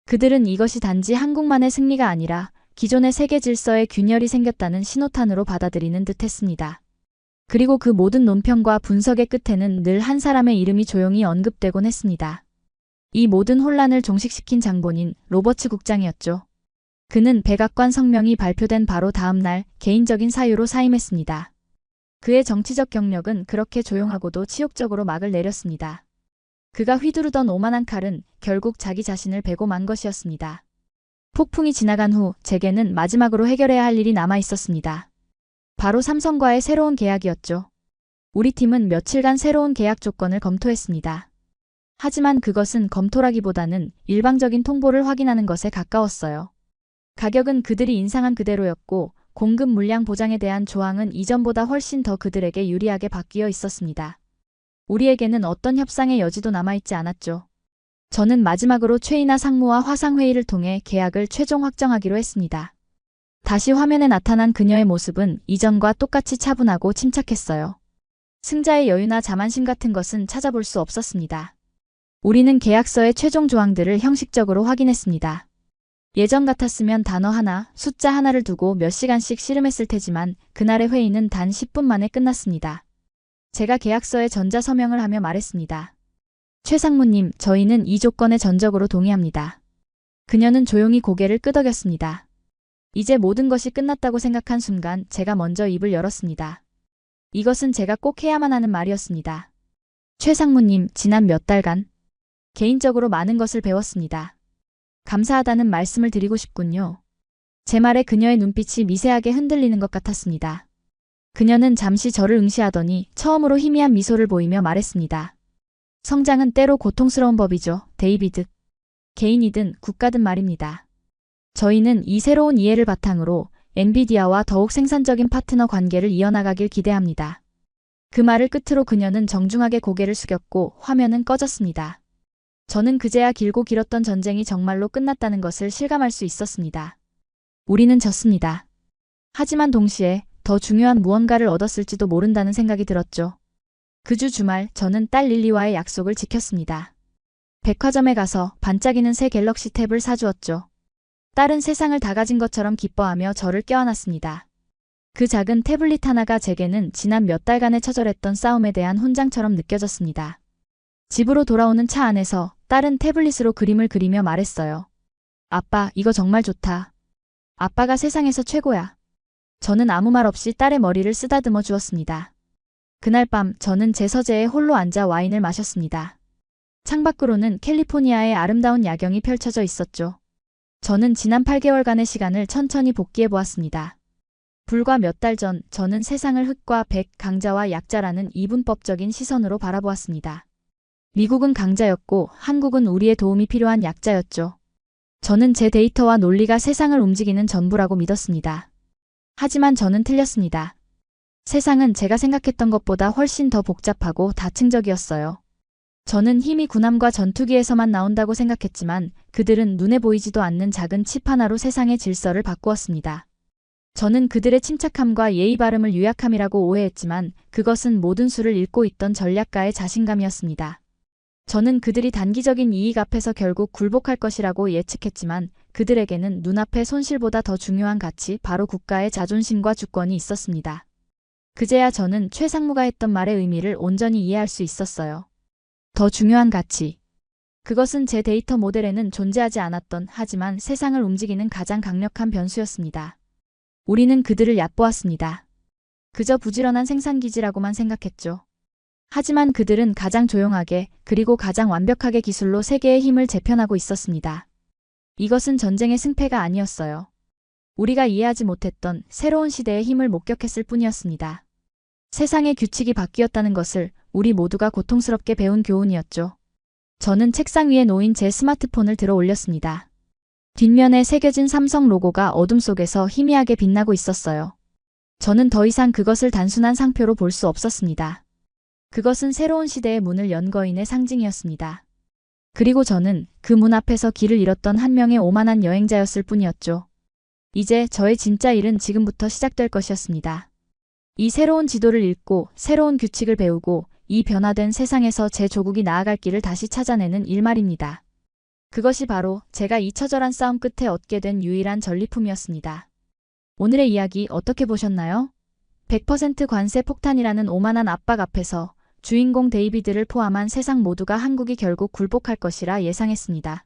그들은 이것이 단지 한국만의 승리가 아니라 기존의 세계 질서에 균열이 생겼다는 신호탄으로 받아들이는 듯했습니다. 그리고 그 모든 논평과 분석의 끝에는 늘 한 사람의 이름이 조용히 언급되곤 했습니다. 이 모든 혼란을 종식시킨 장본인 로버츠 국장이었죠. 그는 백악관 성명이 발표된 바로 다음 날 개인적인 사유로 사임했습니다. 그의 정치적 경력은 그렇게 조용하고도 치욕적으로 막을 내렸습니다. 그가 휘두르던 오만한 칼은 결국 자기 자신을 베고 만 것이었습니다. 폭풍이 지나간 후 제게는 마지막으로 해결해야 할 일이 남아 있었습니다. 바로 삼성과의 새로운 계약이었죠. 우리 팀은 며칠간 새로운 계약 조건을 검토했습니다. 하지만 그것은 검토라기보다는 일방적인 통보를 확인하는 것에 가까웠어요. 가격은 그들이 인상한 그대로였고 공급 물량 보장에 대한 조항은 이전보다 훨씬 더 그들에게 유리하게 바뀌어 있었습니다. 우리에게는 어떤 협상의 여지도 남아있지 않았죠. 저는 마지막으로 최이나 상무와 화상회의를 통해 계약을 최종 확정하기로 했습니다. 다시 화면에 나타난 그녀의 모습은 이전과 똑같이 차분하고 침착했어요. 승자의 여유나 자만심 같은 것은 찾아볼 수 없었습니다. 우리는 계약서의 최종 조항들을 형식적으로 확인했습니다. 예전 같았으면 단어 하나, 숫자 하나를 두고 몇 시간씩 씨름했을 테지만 그날의 회의는 단 10분 만에 끝났습니다. 제가 계약서에 전자서명을 하며 말했습니다. 최 상무님, 저희는 이 조건에 전적으로 동의합니다. 그녀는 조용히 고개를 끄덕였습니다. 이제 모든 것이 끝났다고 생각한 순간 제가 먼저 입을 열었습니다. 이것은 제가 꼭 해야만 하는 말이었습니다. 최 상무님, 지난 몇 달간 개인적으로 많은 것을 배웠습니다. 감사하다는 말씀을 드리고 싶군요. 제 말에 그녀의 눈빛이 미세하게 흔들리는 것 같았습니다. 그녀는 잠시 저를 응시하더니 처음으로 희미한 미소를 보이며 말했습니다. 성장은 때로 고통스러운 법이죠, 데이비드. 개인이든 국가든 말입니다. 저희는 이 새로운 이해를 바탕으로 엔비디아와 더욱 생산적인 파트너 관계를 이어나가길 기대합니다. 그 말을 끝으로 그녀는 정중하게 고개를 숙였고 화면은 꺼졌습니다. 저는 그제야 길고 길었던 전쟁이 정말로 끝났다는 것을 실감할 수 있었습니다. 우리는 졌습니다. 하지만 동시에 더 중요한 무언가를 얻었을지도 모른다는 생각이 들었죠. 그 주 주말 저는 딸 릴리와의 약속을 지켰습니다. 백화점에 가서 반짝이는 새 갤럭시 탭을 사주었죠. 딸은 세상을 다 가진 것처럼 기뻐하며 저를 껴안았습니다. 그 작은 태블릿 하나가 제게는 지난 몇 달간의 처절했던 싸움에 대한 훈장처럼 느껴졌습니다. 집으로 돌아오는 차 안에서 딸은 태블릿으로 그림을 그리며 말했어요. 아빠, 이거 정말 좋다. 아빠가 세상에서 최고야. 저는 아무 말 없이 딸의 머리를 쓰다듬어 주었습니다. 그날 밤 저는 제 서재에 홀로 앉아 와인을 마셨습니다. 창밖으로는 캘리포니아의 아름다운 야경이 펼쳐져 있었죠. 저는 지난 8개월간의 시간을 천천히 복기해 보았습니다. 불과 몇 달 전 저는 세상을 흑과 백, 강자와 약자라는 이분법적인 시선으로 바라보았습니다. 미국은 강자였고 한국은 우리의 도움이 필요한 약자였죠. 저는 제 데이터와 논리가 세상을 움직이는 전부라고 믿었습니다. 하지만 저는 틀렸습니다. 세상은 제가 생각했던 것보다 훨씬 더 복잡하고 다층적이었어요. 저는 힘이 군함과 전투기에서만 나온다고 생각했지만 그들은 눈에 보이지도 않는 작은 칩 하나로 세상의 질서를 바꾸었습니다. 저는 그들의 침착함과 예의 바름을 유약함이라고 오해했지만 그것은 모든 수를 읽고 있던 전략가의 자신감이었습니다. 저는 그들이 단기적인 이익 앞에서 결국 굴복할 것이라고 예측했지만 그들에게는 눈앞의 손실보다 더 중요한 가치, 바로 국가의 자존심과 주권이 있었습니다. 그제야 저는 최상무가 했던 말의 의미를 온전히 이해할 수 있었어요. 더 중요한 가치. 그것은 제 데이터 모델에는 존재하지 않았던, 하지만 세상을 움직이는 가장 강력한 변수였습니다. 우리는 그들을 얕보았습니다. 그저 부지런한 생산기지라고만 생각했죠. 하지만 그들은 가장 조용하게, 그리고 가장 완벽하게 기술로 세계의 힘을 재편하고 있었습니다. 이것은 전쟁의 승패가 아니었어요. 우리가 이해하지 못했던 새로운 시대의 힘을 목격했을 뿐이었습니다. 세상의 규칙이 바뀌었다는 것을 우리 모두가 고통스럽게 배운 교훈이었죠. 저는 책상 위에 놓인 제 스마트폰을 들어 올렸습니다. 뒷면에 새겨진 삼성 로고가 어둠 속에서 희미하게 빛나고 있었어요. 저는 더 이상 그것을 단순한 상표로 볼 수 없었습니다. 그것은 새로운 시대의 문을 연 거인의 상징이었습니다. 그리고 저는 그 문 앞에서 길을 잃었던 한 명의 오만한 여행자였을 뿐이었죠. 이제 저의 진짜 일은 지금부터 시작될 것이었습니다. 이 새로운 지도를 읽고 새로운 규칙을 배우고 이 변화된 세상에서 제 조국이 나아갈 길을 다시 찾아내는 일 말입니다. 그것이 바로 제가 이 처절한 싸움 끝에 얻게 된 유일한 전리품이었습니다. 오늘의 이야기 어떻게 보셨나요? 100% 관세 폭탄이라는 오만한 압박 앞에서 주인공 데이비드를 포함한 세상 모두가 한국이 결국 굴복할 것이라 예상했습니다.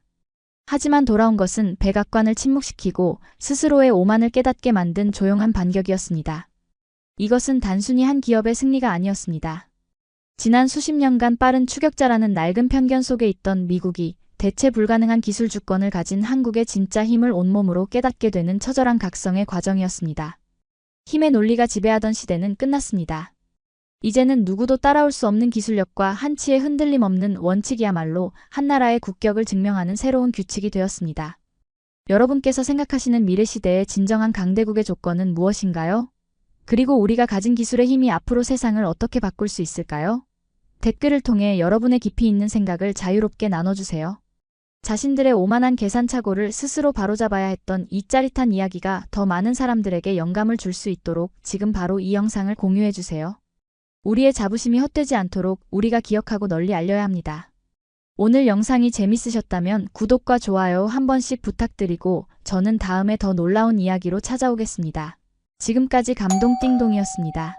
하지만 돌아온 것은 백악관을 침묵시키고 스스로의 오만을 깨닫게 만든 조용한 반격이었습니다. 이것은 단순히 한 기업의 승리가 아니었습니다. 지난 수십 년간 빠른 추격자라는 낡은 편견 속에 있던 미국이 대체 불가능한 기술 주권을 가진 한국의 진짜 힘을 온몸으로 깨닫게 되는 처절한 각성의 과정이었습니다. 힘의 논리가 지배하던 시대는 끝났습니다. 이제는 누구도 따라올 수 없는 기술력과 한치의 흔들림 없는 원칙이야말로 한 나라의 국격을 증명하는 새로운 규칙이 되었습니다. 여러분께서 생각하시는 미래 시대의 진정한 강대국의 조건은 무엇인가요? 그리고 우리가 가진 기술의 힘이 앞으로 세상을 어떻게 바꿀 수 있을까요? 댓글을 통해 여러분의 깊이 있는 생각을 자유롭게 나눠주세요. 자신들의 오만한 계산착오를 스스로 바로잡아야 했던 이 짜릿한 이야기가 더 많은 사람들에게 영감을 줄 수 있도록 지금 바로 이 영상을 공유해주세요. 우리의 자부심이 헛되지 않도록 우리가 기억하고 널리 알려야 합니다. 오늘 영상이 재밌으셨다면 구독과 좋아요 한 번씩 부탁드리고 저는 다음에 더 놀라운 이야기로 찾아오겠습니다. 지금까지 감동띵동이었습니다.